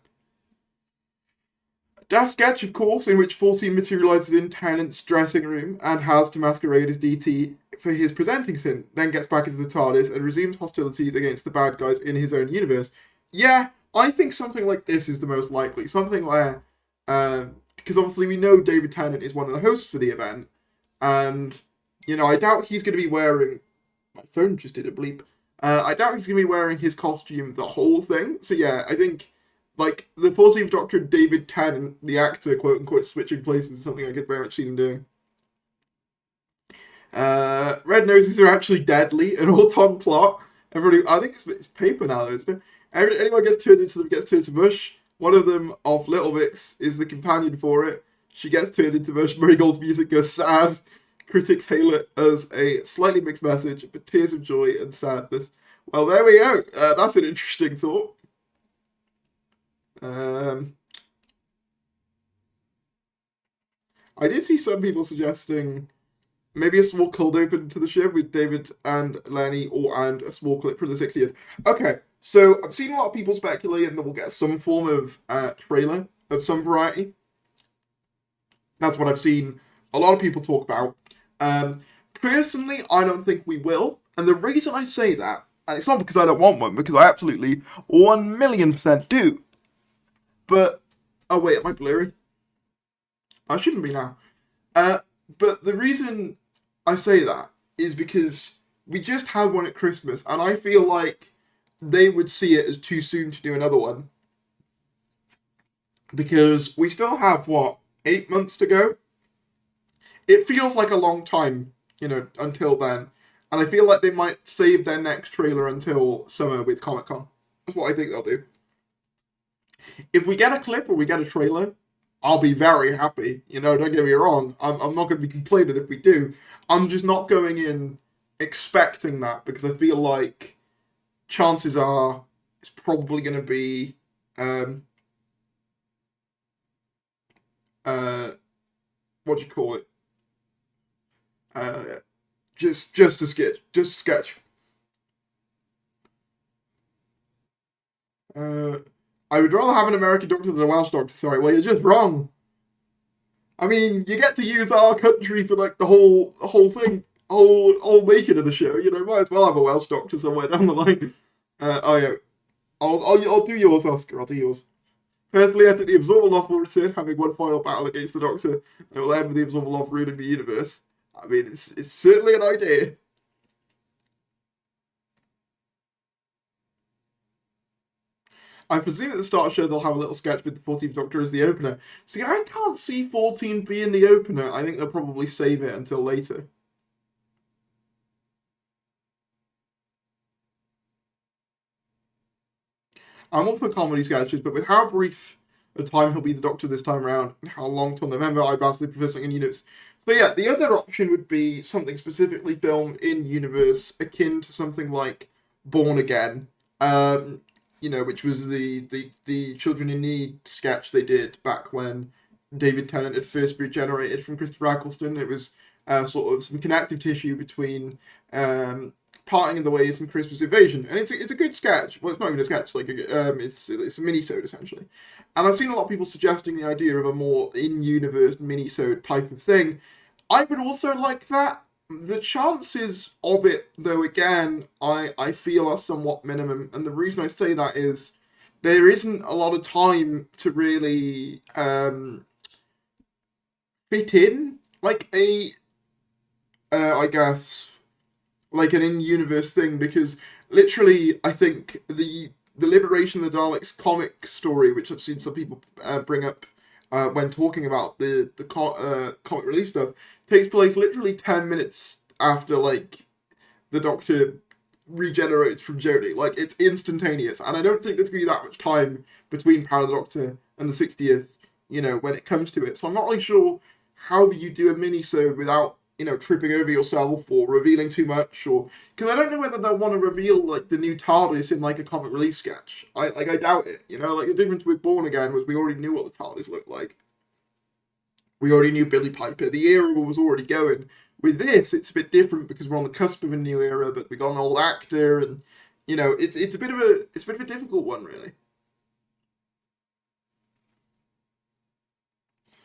Daft sketch, of course, in which 14 materialises in Tennant's dressing room and has to masquerade as DT for his presenting sin, then gets back into the TARDIS and resumes hostilities against the bad guys in his own universe. Yeah, I think something like this is the most likely. Something where, because obviously we know David Tennant is one of the hosts for the event, and, you know, I doubt he's going to be wearing... My phone just did a bleep. I doubt he's going to be wearing his costume the whole thing. So yeah, I think, like, the 14th Doctor and David Tennant, the actor, quote-unquote, switching places is something I could very much see them doing. Red noses are actually deadly, an Auton plot. Everybody, I think it's paper now, though, isn't it? Anyone gets turned to mush. One of them, of Little Vix, is the companion for it. She gets turned into mush. Murray Gold's music goes sad. Critics hail it as a slightly mixed message, but tears of joy and sadness. Well, there we go. That's an interesting thought. I did see some people suggesting maybe a small cold open to the show with David and Lenny, and a small clip for the 60th. Okay, so I've seen a lot of people speculating that we'll get some form of trailer of some variety. That's what I've seen a lot of people talk about. Personally, I don't think we will. And the reason I say that, and it's not because I don't want one, because I absolutely 1,000,000% do. But, oh wait, am I blurry? I shouldn't be now. But the reason I say that is because we just had one at Christmas, and I feel like they would see it as too soon to do another one. Because we still have, 8 months to go? It feels like a long time, until then. And I feel like they might save their next trailer until summer with Comic-Con. That's what I think they'll do. If we get a clip or we get a trailer, I'll be very happy. Don't get me wrong. I'm not going to be complaining if we do. I'm just not going in expecting that because I feel like chances are it's probably going to be what do you call it? Just a sketch. I would rather have an American doctor than a Welsh doctor. Sorry, well, you're just wrong. I mean, you get to use our country for like the whole thing, whole making of the show. Might as well have a Welsh doctor somewhere down the line. Oh yeah, I'll do yours, Oscar. I'll do yours. Personally, I think the Absorbaloff will return, having one final battle against the Doctor, and it will end with the Absorbaloff ruling the universe. I mean, it's certainly an idea. I presume at the start of the show they'll have a little sketch with the 14th Doctor as the opener. See, I can't see 14 being the opener. I think they'll probably save it until later. I'm all for comedy sketches, but with how brief a time he'll be the Doctor this time around, and how long till November, I vastly prefer something in universe. So yeah, the other option would be something specifically filmed in universe, akin to something like Born Again, which was the Children in Need sketch they did back when David Tennant had first regenerated from Christopher Eccleston. It was sort of some connective tissue between parting in the ways from Christmas Invasion, and it's a good sketch. Well, it's not even a sketch; it's a mini-sode essentially. And I've seen a lot of people suggesting the idea of a more in-universe mini-sode type of thing. I would also like that. The chances of it, though, again, I feel are somewhat minimum, and the reason I say that is there isn't a lot of time to really fit in like I guess, like an in-universe thing, because literally, I think the Liberation of the Daleks comic story, which I've seen some people bring up when talking about the comic release stuff, takes place literally 10 minutes after, like, the Doctor regenerates from Jodie. Like, it's instantaneous, and I don't think there's going to be that much time between Power of the Doctor and the 60th, when it comes to it. So I'm not really sure how you do a mini-sode without, tripping over yourself or revealing too much, or because I don't know whether they'll want to reveal like the new TARDIS in like a comic relief sketch. I doubt it. Like the difference with Born Again was we already knew what the TARDIS looked like. We already knew Billy Piper. The era was already going. With this, it's a bit different because we're on the cusp of a new era, but we got an old actor, and it's a bit of a difficult one, really.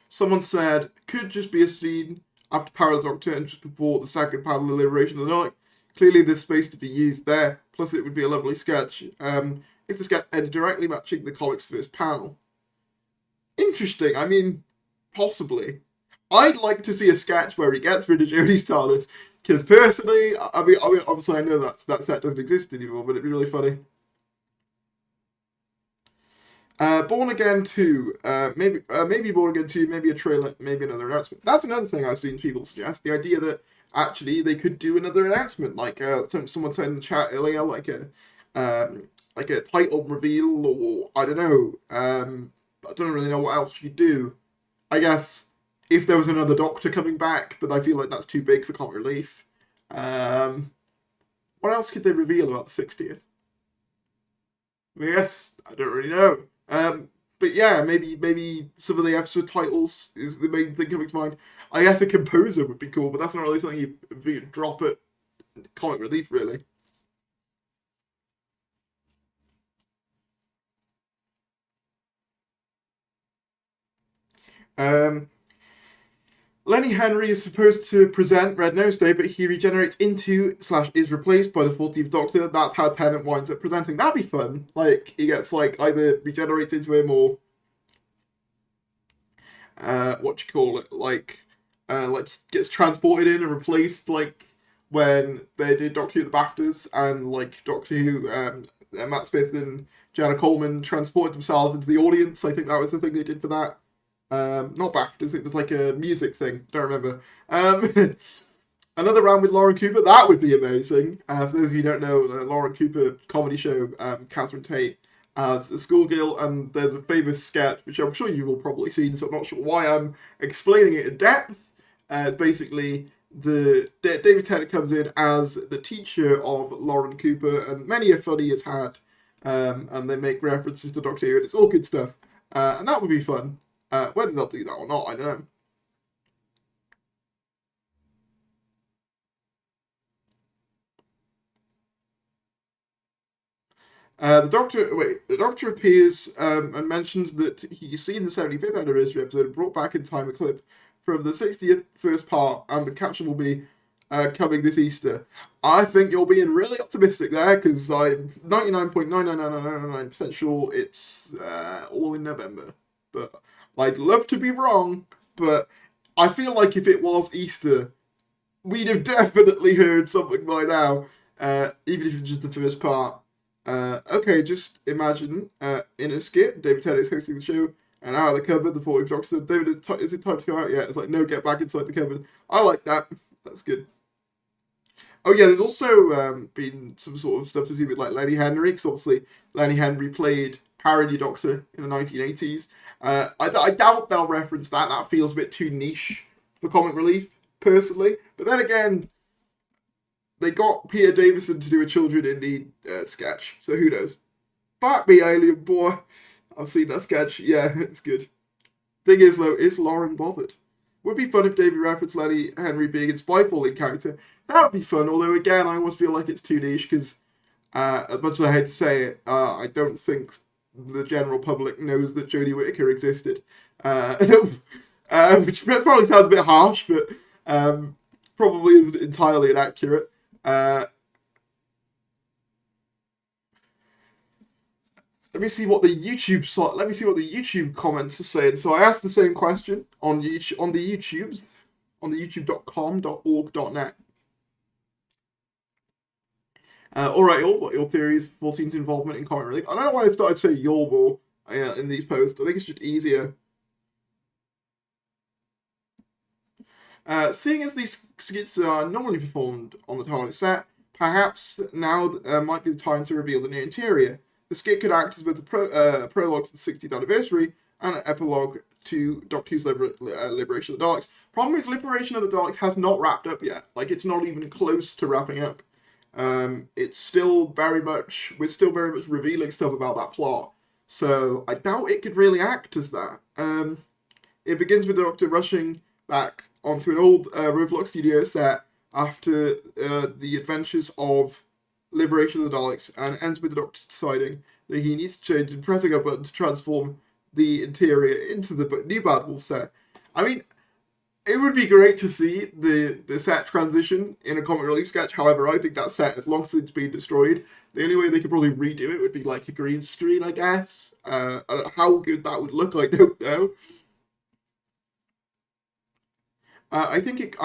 Someone said could just be a scene after Power of the Doctor and just before the second panel of the Liberation of the Dalek. Clearly there's space to be used there, plus it would be a lovely sketch. If the sketch ended directly matching the comic's first panel. Interesting, I mean, possibly. I'd like to see a sketch where he gets rid of Jodie's TARDIS, because personally, I mean, obviously I know that set doesn't exist anymore, but it'd be really funny. Born Again 2, maybe Born Again 2, maybe a trailer, maybe another announcement. That's another thing I've seen people suggest, the idea that actually they could do another announcement, like someone said in the chat earlier, like a title reveal, or I don't know, I don't really know what else you do. I guess if there was another Doctor coming back, but I feel like that's too big for comic relief. What else could they reveal about the 60th? Yes, I don't really know. But But yeah, maybe some of the episode titles is the main thing coming to mind. I guess a composer would be cool, but that's not really something you drop at Comic Relief, really. Um, Lenny Henry is supposed to present Red Nose Day, but he regenerates into / is replaced by the 14th Doctor. That's how Tennant winds up presenting. That'd be fun. Like, he gets, like, either regenerated into him or... gets transported in and replaced, like, when they did Doctor Who at the BAFTAs, and, like, Doctor Who, Matt Smith and Jenna Coleman transported themselves into the audience. I think that was the thing they did for that. Not BAFTAs, it was like a music thing, don't remember. Another round with Lauren Cooper, that would be amazing. For those of you who don't know, the Lauren Cooper comedy show, Catherine Tate as a schoolgirl, and there's a famous sketch, which I'm sure you've all probably seen, so I'm not sure why I'm explaining it in depth. It's basically David Tennant comes in as the teacher of Lauren Cooper, and many a funny has had, and they make references to Doctor Who, and it's all good stuff. And that would be fun. Whether they'll do that or not, I don't know. The Doctor appears and mentions that he's seen the 75th anniversary episode brought back in time a clip from the 60th first part, and the caption will be coming this Easter. I think you're being really optimistic there, because I'm 99.99999% sure it's all in November. But I'd love to be wrong, but I feel like if it was Easter, we'd have definitely heard something by now, even if it's just the first part. Okay, just imagine in a skit, David Tennant is hosting the show, and out of the cupboard, the 40th Doctor said, David, is it time to come out yet? It's like, no, get back inside the cupboard. I like that. That's good. Oh yeah, there's also been some sort of stuff to do with like Lenny Henry, because obviously Lenny Henry played Parody Doctor in the 1980s. I doubt they'll reference that. That feels a bit too niche for Comic Relief, personally. But then again, they got Peter Davison to do a Children in Need sketch, so who knows? Fuck me, Alien Boy. I've seen that sketch. Yeah, it's good. Thing is, though, is Lauren bothered? Would be fun if David referenced Lenny Henry being in Spyfall in character. That would be fun, although, again, I almost feel like it's too niche, because as much as I hate to say it, I don't think the general public knows that Jodie Whittaker existed. Which probably sounds a bit harsh, but probably isn't entirely inaccurate. Let me see what the YouTube comments are saying. So I asked the same question on the youtube.com.org.net. Alright, y'all, what your theories for 14's involvement in Comic Relief? I don't know why I started saying y'all more in these posts. I think it's just easier. Seeing as these skits are normally performed on the TARDIS set, perhaps now might be the time to reveal the new interior. The skit could act as both a prologue to the 60th anniversary and an epilogue to Doctor Who's Liberation of the Daleks. Problem is, Liberation of the Daleks has not wrapped up yet. Like, it's not even close to wrapping up. It's still very much, we're still very much revealing stuff about that plot. So I doubt it could really act as that. It begins with the Doctor rushing back onto an old Rovelock Studio set after the adventures of Liberation of the Daleks, and ends with the Doctor deciding that he needs to change and pressing a button to transform the interior into the new Bad Wolf set. I mean, it would be great to see the set transition in a Comic Relief sketch. However, I think that set has long since been destroyed. The only way they could probably redo it would be like a green screen, I guess. How good that would look, I don't know. I think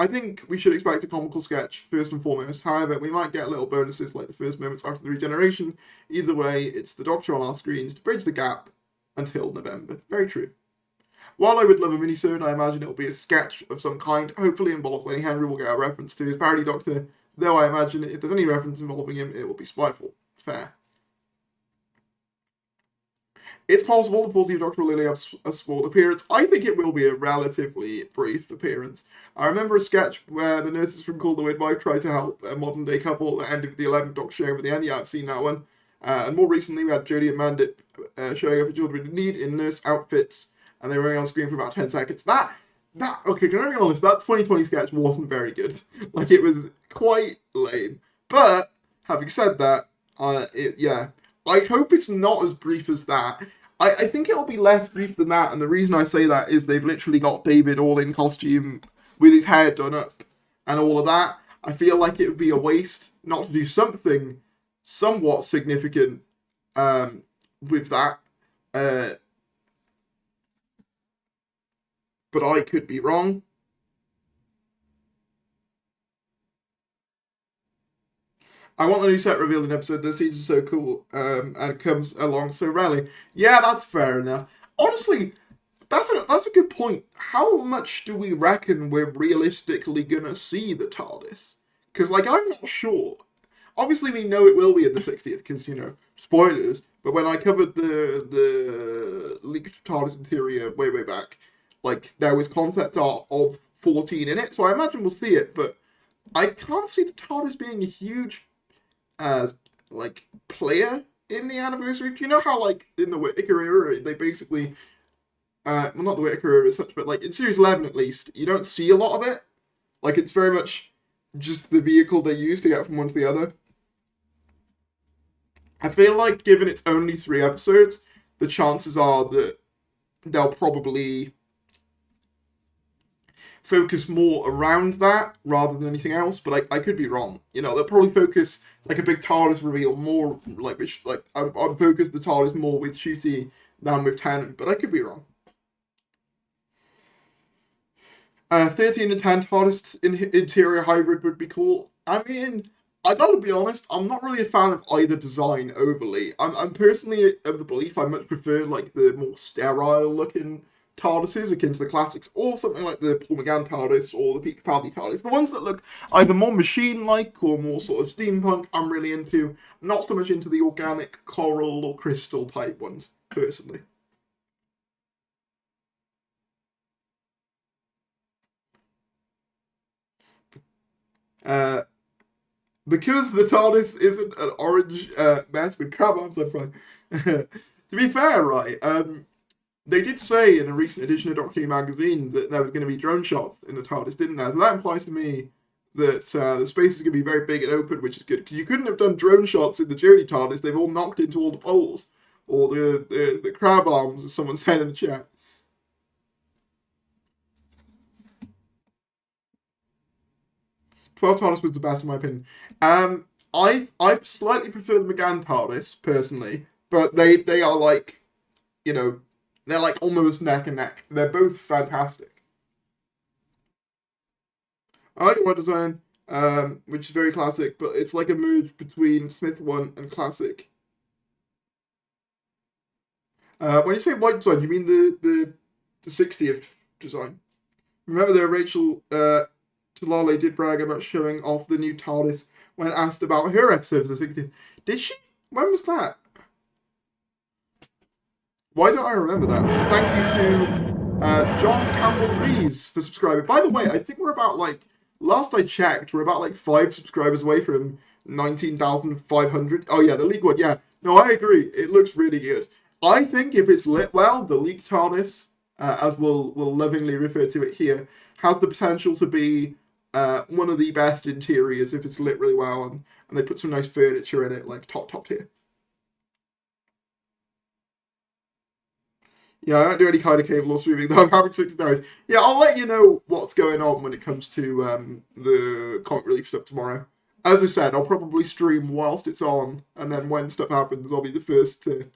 we should expect a comical sketch first and foremost. However, we might get little bonuses like the first moments after the regeneration. Either way, it's the Doctor on our screens to bridge the gap until November. Very true. While I would love a minisode, I imagine it will be a sketch of some kind. Hopefully involved Lenny Henry will get a reference to his parody Doctor. Though I imagine if there's any reference involving him, it will be Spyfall. Fair. It's possible the 40th Doctor will only have a small appearance. I think it will be a relatively brief appearance. I remember a sketch where the nurses from Call the Midwife tried to help a modern day couple that ended with the 11th Doctor showing over the end. Yeah, I've seen that one. And more recently, we had Jodie and Mandip showing up a children in need in nurse outfits, and they were only on screen for about 10 seconds. Okay, can I be honest, that 2020 sketch wasn't very good. Like, it was quite lame. But, having said that, I hope it's not as brief as that. I think it'll be less brief than that, and the reason I say that is they've literally got David all in costume with his hair done up and all of that. I feel like it would be a waste not to do something somewhat significant with that. But I could be wrong. I want the new set revealed in episode. The scenes are so cool, and it comes along so rarely. Yeah, that's fair enough. Honestly, that's a good point. How much do we reckon we're realistically gonna see the TARDIS? Because, like, I'm not sure. Obviously, we know it will be in the 60th, because, you know, spoilers. But when I covered the leaked TARDIS interior way back, like, there was concept art of 14 in it, so I imagine we'll see it, but I can't see the TARDIS being a huge, like, player in the anniversary. Do you know how, like, in the Whittaker era, they basically, well, not the Whittaker era as such, but, like, in Series 11 at least, you don't see a lot of it. Like, it's very much just the vehicle they use to get from one to the other. I feel like, given it's only 3 episodes, the chances are that they'll probably focus more around that rather than anything else, but I could be wrong. You know, they'll probably focus, like, a big TARDIS reveal more, I'd focus the TARDIS more with Ncuti than with Tennant, but I could be wrong. 13 and 10 TARDIS interior hybrid would be cool. I mean, I gotta be honest, I'm not really a fan of either design overly. I'm personally of the belief I much prefer, like, the more sterile looking TARDISes akin to the classics, or something like the Paul McGann TARDIS or the Peter Capaldi TARDIS. The ones that look either more machine-like or more sort of steampunk, I'm really into. Not so much into the organic coral or crystal type ones, personally. Because the TARDIS isn't an orange mess with crab arms, I'm fine. To be fair, right, they did say in a recent edition of Doctor Who magazine that there was going to be drone shots in the TARDIS, didn't there? So that implies to me that the space is going to be very big and open, which is good. Because you couldn't have done drone shots in the Journey TARDIS. They've all knocked into all the poles. Or the crab arms, as someone said in the chat. TARDIS was the best in my opinion. I slightly prefer the McGann TARDIS, personally. But they are like, you know, they're like almost neck and neck. They're both fantastic. I like the white design, which is very classic, but it's like a merge between Smith 1 and classic. When you say white design, you mean the 60th design. Remember that Rachel Talale did brag about showing off the new TARDIS when asked about her episode of the 60th. Did she? When was that? Why don't I remember that? Thank you to John Campbell Rees for subscribing. By the way, I think we're about, like, last I checked, we're about, like, 5 subscribers away from 19,500. Oh, yeah, the League one, yeah. No, I agree. It looks really good. I think if it's lit well, the League TARDIS, as we'll lovingly refer to it here, has the potential to be one of the best interiors if it's lit really well, and they put some nice furniture in it, like top tier. Yeah, I don't do any kind of cable or streaming, though I'm having 60 hours. Yeah, I'll let you know what's going on when it comes to the comic relief stuff tomorrow. As I said, I'll probably stream whilst it's on, and then when stuff happens, I'll be the first to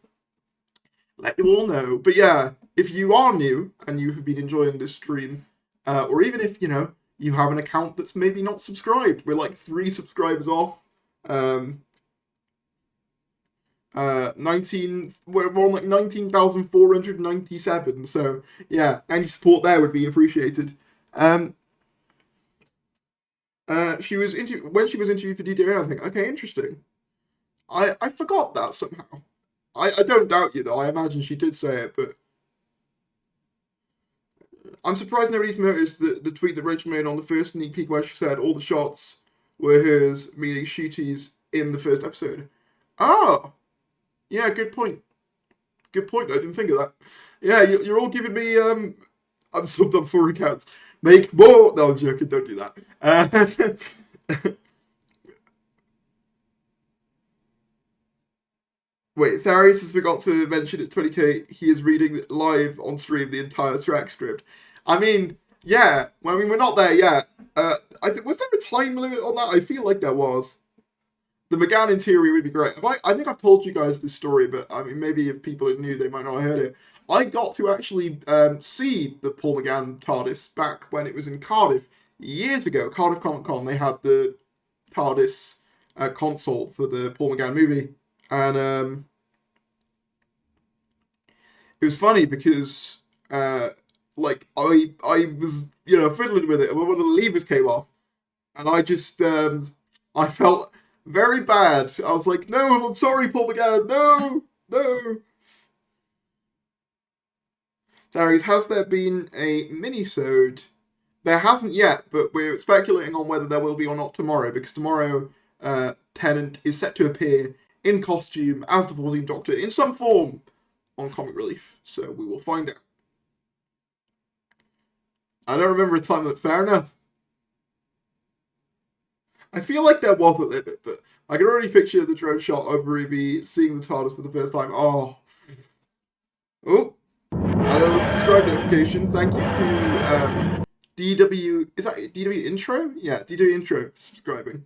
let you all know. But yeah, if you are new and you have been enjoying this stream, or even if, you know, you have an account that's maybe not subscribed, we're like 3 subscribers off. We're on like 19,497, so yeah, any support there would be appreciated. She was when she was interviewed for DDA, I think, okay, interesting. I forgot that somehow. I don't doubt you though, I imagine she did say it, but I'm surprised nobody's noticed the tweet that Rachel made on the first sneak peek where she said all the shots were hers, meaning Ncuti's, in the first episode. Oh! Yeah, good point. good point. I didn't think of that. Yeah, you're all giving me. I'm subbed on 4 accounts. Make more. No, I'm joking. Don't do that. Wait, Tharius has forgot to mention at 20k he is reading live on stream the entire track script. I mean, yeah. Well, I mean, we're not there yet. I think was there a time limit on that? I feel like there was. The McGann in theory would be great. I think I've told you guys this story, but I mean, maybe if people are new, they might not have heard it. I got to actually see the Paul McGann TARDIS back when it was in Cardiff years ago. Cardiff Comic Con, they had the TARDIS console for the Paul McGann movie. And it was funny because like I was fiddling with it, and one of the levers came off, and I just I felt very bad. I was like, no, I'm sorry, Paul McGann, no. Darius, has there been a mini-sode? There hasn't yet, but we're speculating on whether there will be or not tomorrow, because tomorrow Tennant is set to appear in costume as the 14th Doctor in some form on Comic Relief, so we will find out. I don't remember a time that, fair enough. I feel like there was a limit, but I can already picture the drone shot of Ruby seeing the TARDIS for the first time. Oh, I got a subscribe notification. Thank you to DW. Is that DW Intro? Yeah, DW Intro for subscribing.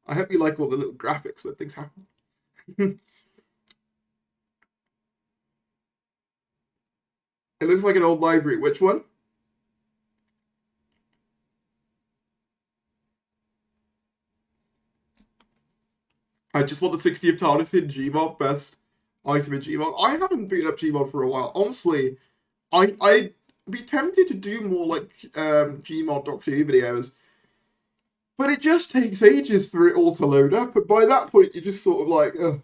I hope you like all the little graphics when things happen. It looks like an old library. Which one? I just want the 60th TARDIS in Gmod. Best item in Gmod. I haven't beaten up Gmod for a while. Honestly, I'd be tempted to do more like Gmod Doctor Who videos. But it just takes ages for it all to load up. And by that point, you're just sort of like, ugh.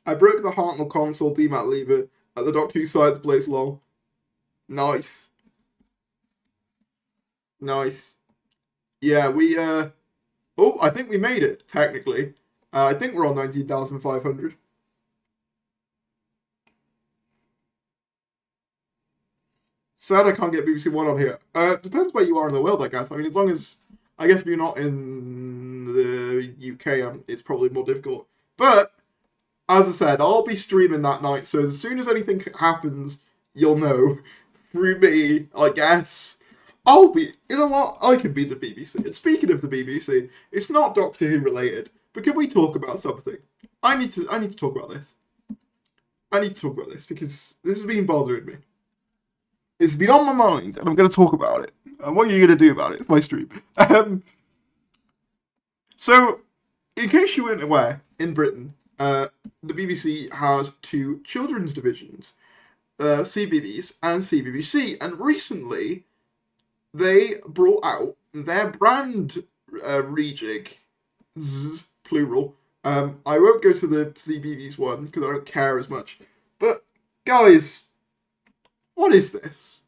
I broke the Hartnell console demat lever at the Doctor Who Science Place, lol. Nice. Nice. Yeah, we, I think we made it, technically. I think we're on 19,500. Sad I can't get BBC One on here. Depends where you are in the world, I guess. I mean, as long as, I guess if you're not in the UK, it's probably more difficult. But, as I said, I'll be streaming that night, so as soon as anything happens, you'll know. Through me, I guess. I'll be, you know what, I can be the BBC. And speaking of the BBC, it's not Doctor Who related, but can we talk about something? I need to talk about this. I need to talk about this, because this has been bothering me. It's been on my mind, and I'm going to talk about it. And what are you going to do about it? It's my stream. So, in case you weren't aware, in Britain, the BBC has 2 children's divisions, CBeebies and CBBC, and recently they brought out their brand rejig, plural. I won't go to the CBeebies one because I don't care as much, but guys, what is this?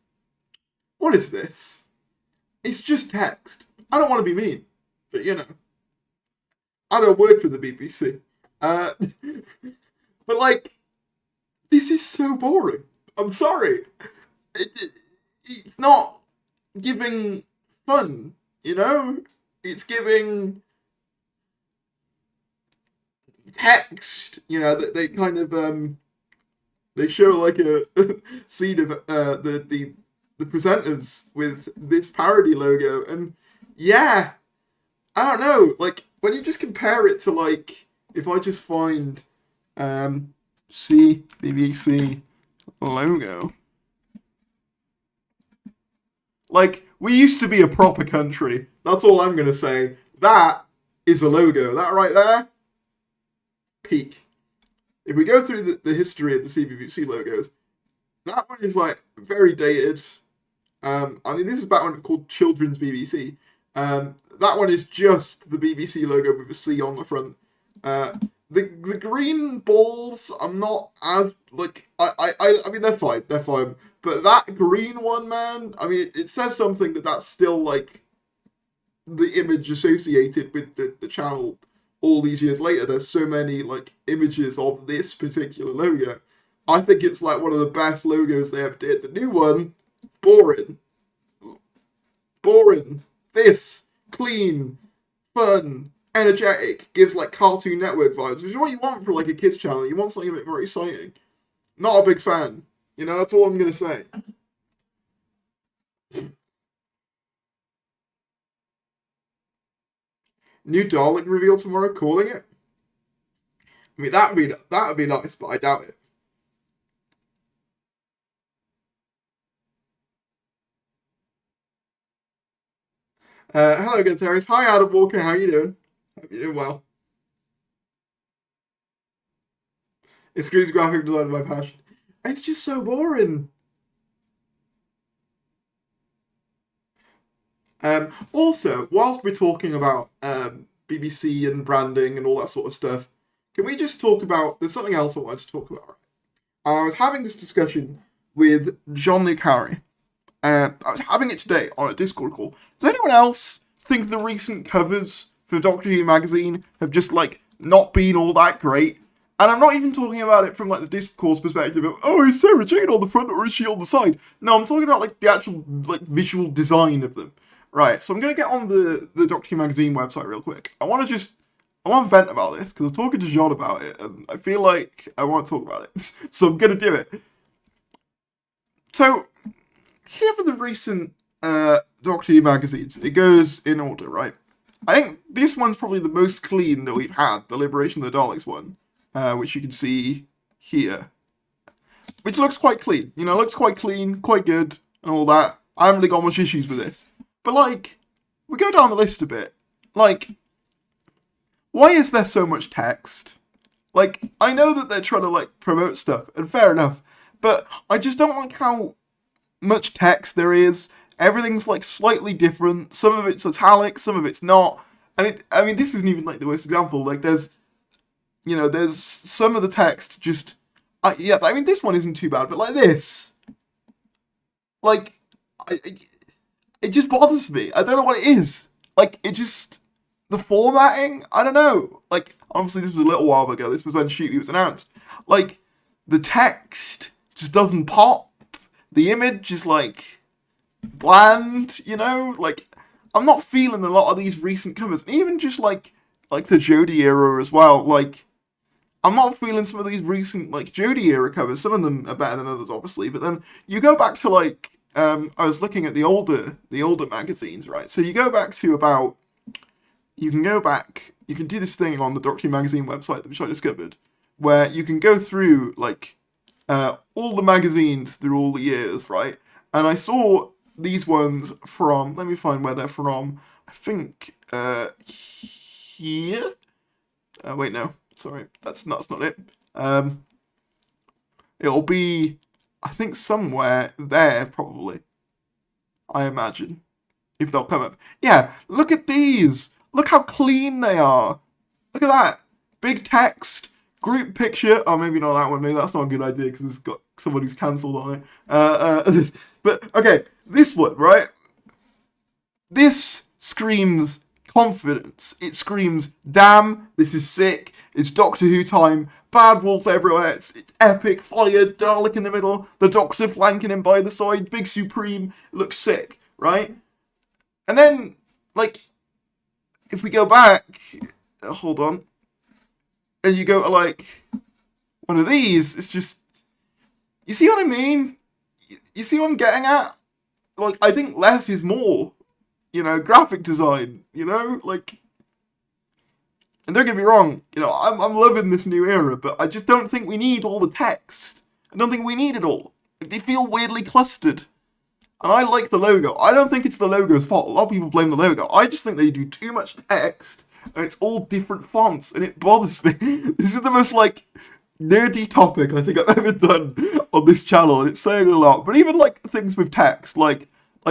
What is this? It's just text. I don't want to be mean, but you know, I don't work for the BBC. But like, this is so boring. I'm sorry. It's not giving fun, you know? It's giving text, you know, that they kind of, they show like a scene of the presenters with this parody logo, and yeah, I don't know, like, when you just compare it to, like, if I just find BBC logo. Like, we used to be a proper country. That's all I'm going to say. That is a logo. That right there, peak. If we go through the history of the CBBC logos, that one is, like, very dated. I mean, this is back when it was called Children's BBC. That one is just the BBC logo with a C on the front. The green balls, I'm not as, like, I mean, they're fine, but that green one, man, I mean, it says something that's still, like, the image associated with the channel all these years later. There's so many like images of this particular logo. I think it's like one of the best logos they ever did. The new one, boring. This, clean, fun, energetic, gives like Cartoon Network vibes, which is what you want for like a kids channel. You want something a bit more exciting. Not a big fan. You know, that's all I'm gonna say. New Dalek reveal tomorrow, calling it. I mean, that'd be nice, but I doubt it. Hello again, Terrace. Hi, Adam Walker. How you doing? Hope you're doing well. It's Screen's graphic design my passion. It's just so boring. Also, whilst we're talking about BBC and branding and all that sort of stuff, can we just talk about... There's something else I wanted to talk about. I was having this discussion with Jean-Luc Harry. I was having it today on a Discord call. Does anyone else think the recent covers for Doctor Who magazine have just, like, not been all that great? And I'm not even talking about it from, like, the discourse perspective of, oh, is Sarah Jane on the front or is she on the side? No, I'm talking about, like, the actual, like, visual design of them. Right, so I'm going to get on the Doctor Who magazine website real quick. I want to vent about this, because I was talking to John about it, and I feel like I want to talk about it. So I'm going to do it. So, here for the recent Doctor Who magazines, it goes in order, right? I think this one's probably the most clean that we've had, the Liberation of the Daleks one, which you can see here. Which looks quite clean, you know, looks quite clean, quite good, and all that. I haven't really got much issues with this. But, like, we go down the list a bit. Like, why is there so much text? Like, I know that they're trying to, like, promote stuff, and fair enough, but I just don't like how much text there is. Everything's, like, slightly different. Some of it's italic, some of it's not. And I mean, this isn't even, like, the worst example. Like, there's some of the text just... yeah, I mean, this one isn't too bad, but, like, this... Like, it just bothers me. I don't know what it is. Like, it just... The formatting? I don't know. Like, obviously this was a little while ago. This was when Shoot was announced. Like, the text just doesn't pop. The image is, like, bland, you know? Like, I'm not feeling a lot of these recent covers. Even just, like the Jodie era as well. Like, I'm not feeling some of these recent, like, Jodie era covers. Some of them are better than others, obviously. But then you go back to, like... I was looking at the older magazines, right? So you go back to about... You can go back... You can do this thing on the Doctor Who magazine website, which I discovered, where you can go through, like, all the magazines through all the years, right? And I saw these ones from... Let me find where they're from. I think... here? Wait, no. Sorry. That's not it. It'll be... I think somewhere there, probably. I imagine. If they'll come up. Yeah, look at these! Look how clean they are! Look at that! Big text, group picture. Oh, maybe not that one. Maybe that's not a good idea because it's got someone who's cancelled on it. But, okay, this one, right? This screams confidence. It screams, damn, this is sick. It's Doctor Who time. Bad wolf everywhere. It's epic. Fire, Dalek in the middle. The Doctor flanking him by the side. Big Supreme. It looks sick, right? And then, like, if we go back, hold on, and you go to, like, one of these, it's just, you see what I mean? You see what I'm getting at? Like, I think less is more. You know, graphic design, you know? Like, and don't get me wrong, you know, I'm loving this new era, but I just don't think we need all the text. I don't think we need it all. They feel weirdly clustered. And I like the logo. I don't think it's the logo's fault. A lot of people blame the logo. I just think they do too much text, and it's all different fonts, and it bothers me. This is the most, like, nerdy topic I think I've ever done on this channel, and it's saying a lot. But even, like, things with text, like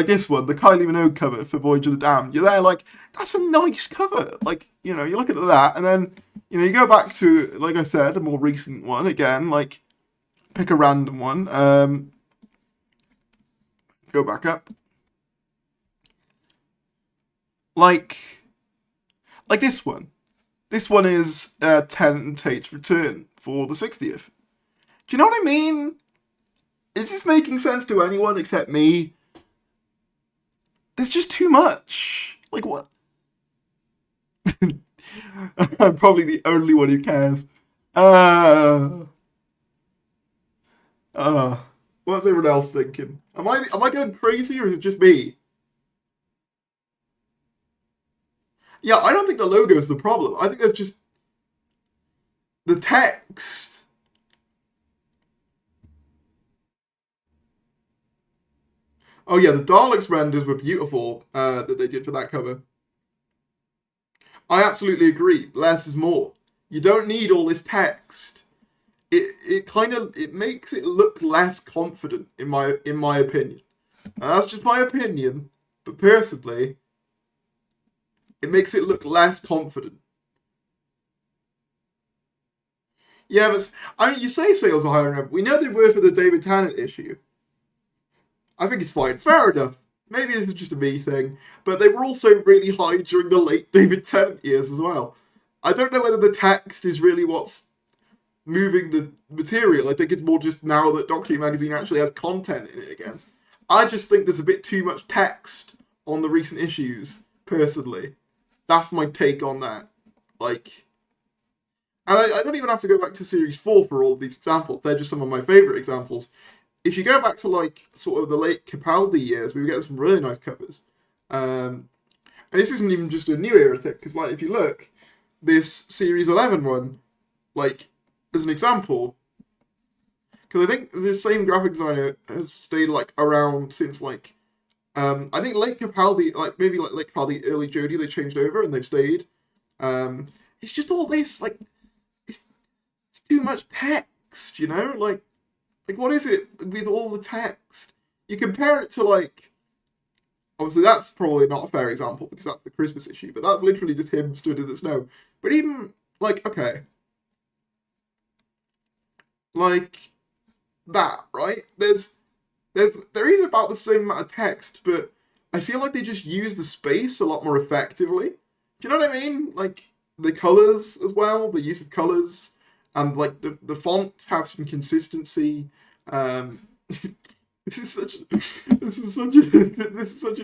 this one, the Kylie Minogue cover for Voyage of the Damned, you're there like, that's a nice cover. Like, you know, you look at that, and then, you know, you go back to, like I said, a more recent one, again, like, pick a random one, go back up. Like this one. This one is Tenant Tate's return for the 60th. Do you know what I mean? Is this making sense to anyone except me? There's just too much. Like, what? I'm probably the only one who cares. What's everyone else thinking? Am I going crazy, or is it just me? Yeah, I don't think the logo's the problem. I think that's just the text. Oh yeah, the Daleks renders were beautiful that they did for that cover. I absolutely agree. Less is more. You don't need all this text. It makes it look less confident in my opinion. And that's just my opinion, but personally, it makes it look less confident. Yeah, but I mean, you say sales are higher than we know they were for the David Tennant issue. I think it's fine. Fair enough. Maybe this is just a me thing, but they were also really high during the late David Tennant years as well. I don't know whether the text is really what's moving the material. I think it's more just now that Doctor Who magazine actually has content in it again. I just think there's a bit too much text on the recent issues, personally. That's my take on that. Like, and I don't even have to go back to Series 4 for all of these examples. They're just some of my favourite examples. If you go back to, like, sort of the late Capaldi years, we were getting some really nice covers. And this isn't even just a new era thing, because, like, if you look, this Series 11 one, like, as an example, because I think the same graphic designer has stayed, like, around since, like, I think late Capaldi, like, maybe like late Capaldi, early Jodie, they changed over and they've stayed. It's just all this, like, it's too much text, you know? Like, what is it with all the text? You compare it to, like, obviously that's probably not a fair example because that's the Christmas issue, but that's literally just him stood in the snow. But even, like, okay, like that, right? There is about the same amount of text, but I feel like they just use the space a lot more effectively. Do you know what I mean? Like, the colours as well, the use of colours, and like the fonts have some consistency. This is such a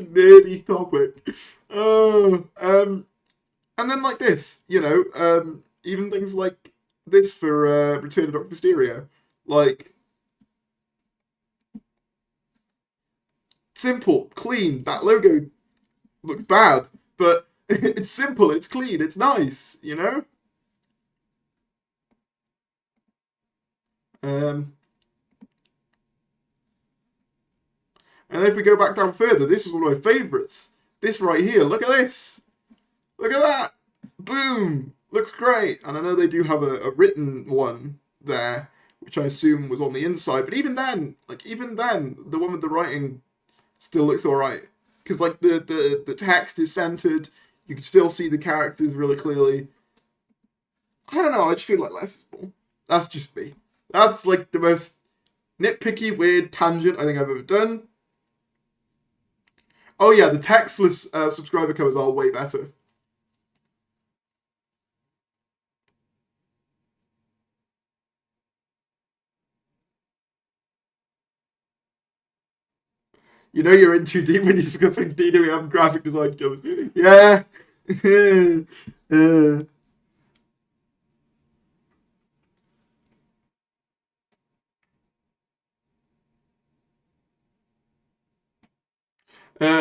nerdy topic. And then like this, you know, even things like this for Return of Dr. Mysterio, like, simple, clean. That logo looks bad, but it's simple, it's clean, it's nice, you know? And if we go back down further, this is one of my favourites. This right here, look at this. Look at that. Boom. Looks great. And I know they do have a written one there, which I assume was on the inside. But even then, the one with the writing still looks alright. Because, like, the text is centered. You can still see the characters really clearly. I don't know, I just feel like less is more. That's just me. That's, like, the most nitpicky, weird tangent I think I've ever done. Oh yeah, the textless subscriber covers are way better. You know you're in too deep when you're discussing DWM graphic design covers. Yeah.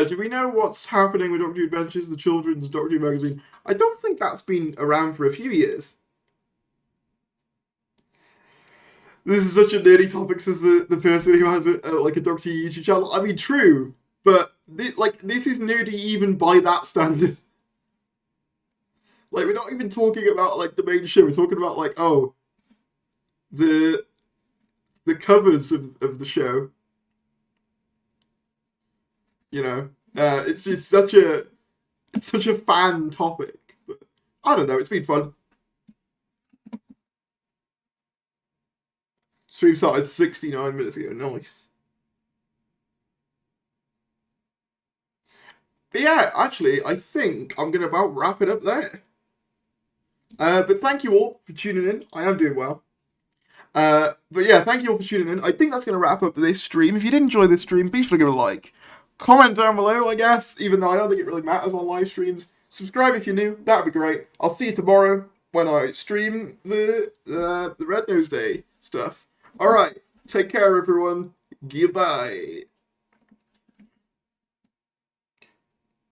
Do we know what's happening with Doctor Who Adventures, the children's Doctor Who magazine? I don't think that's been around for a few years. This is such a nerdy topic, says the person who has a Doctor Who YouTube channel. I mean, true, but this is nerdy even by that standard. Like, we're not even talking about, like, the main show. We're talking about, like, oh, the covers of the show. You know, it's just such a fan topic. But I don't know. It's been fun. Stream started 69 minutes ago. Nice. But yeah, actually, I think I'm going to about wrap it up there. But thank you all for tuning in. I am doing well. But yeah, thank you all for tuning in. I think that's going to wrap up this stream. If you did enjoy this stream, be sure to give it a like. Comment down below, I guess, even though I don't think it really matters on live streams. Subscribe if you're new. That would be great. I'll see you tomorrow when I stream the Red Nose Day stuff. Alright, take care everyone. Goodbye.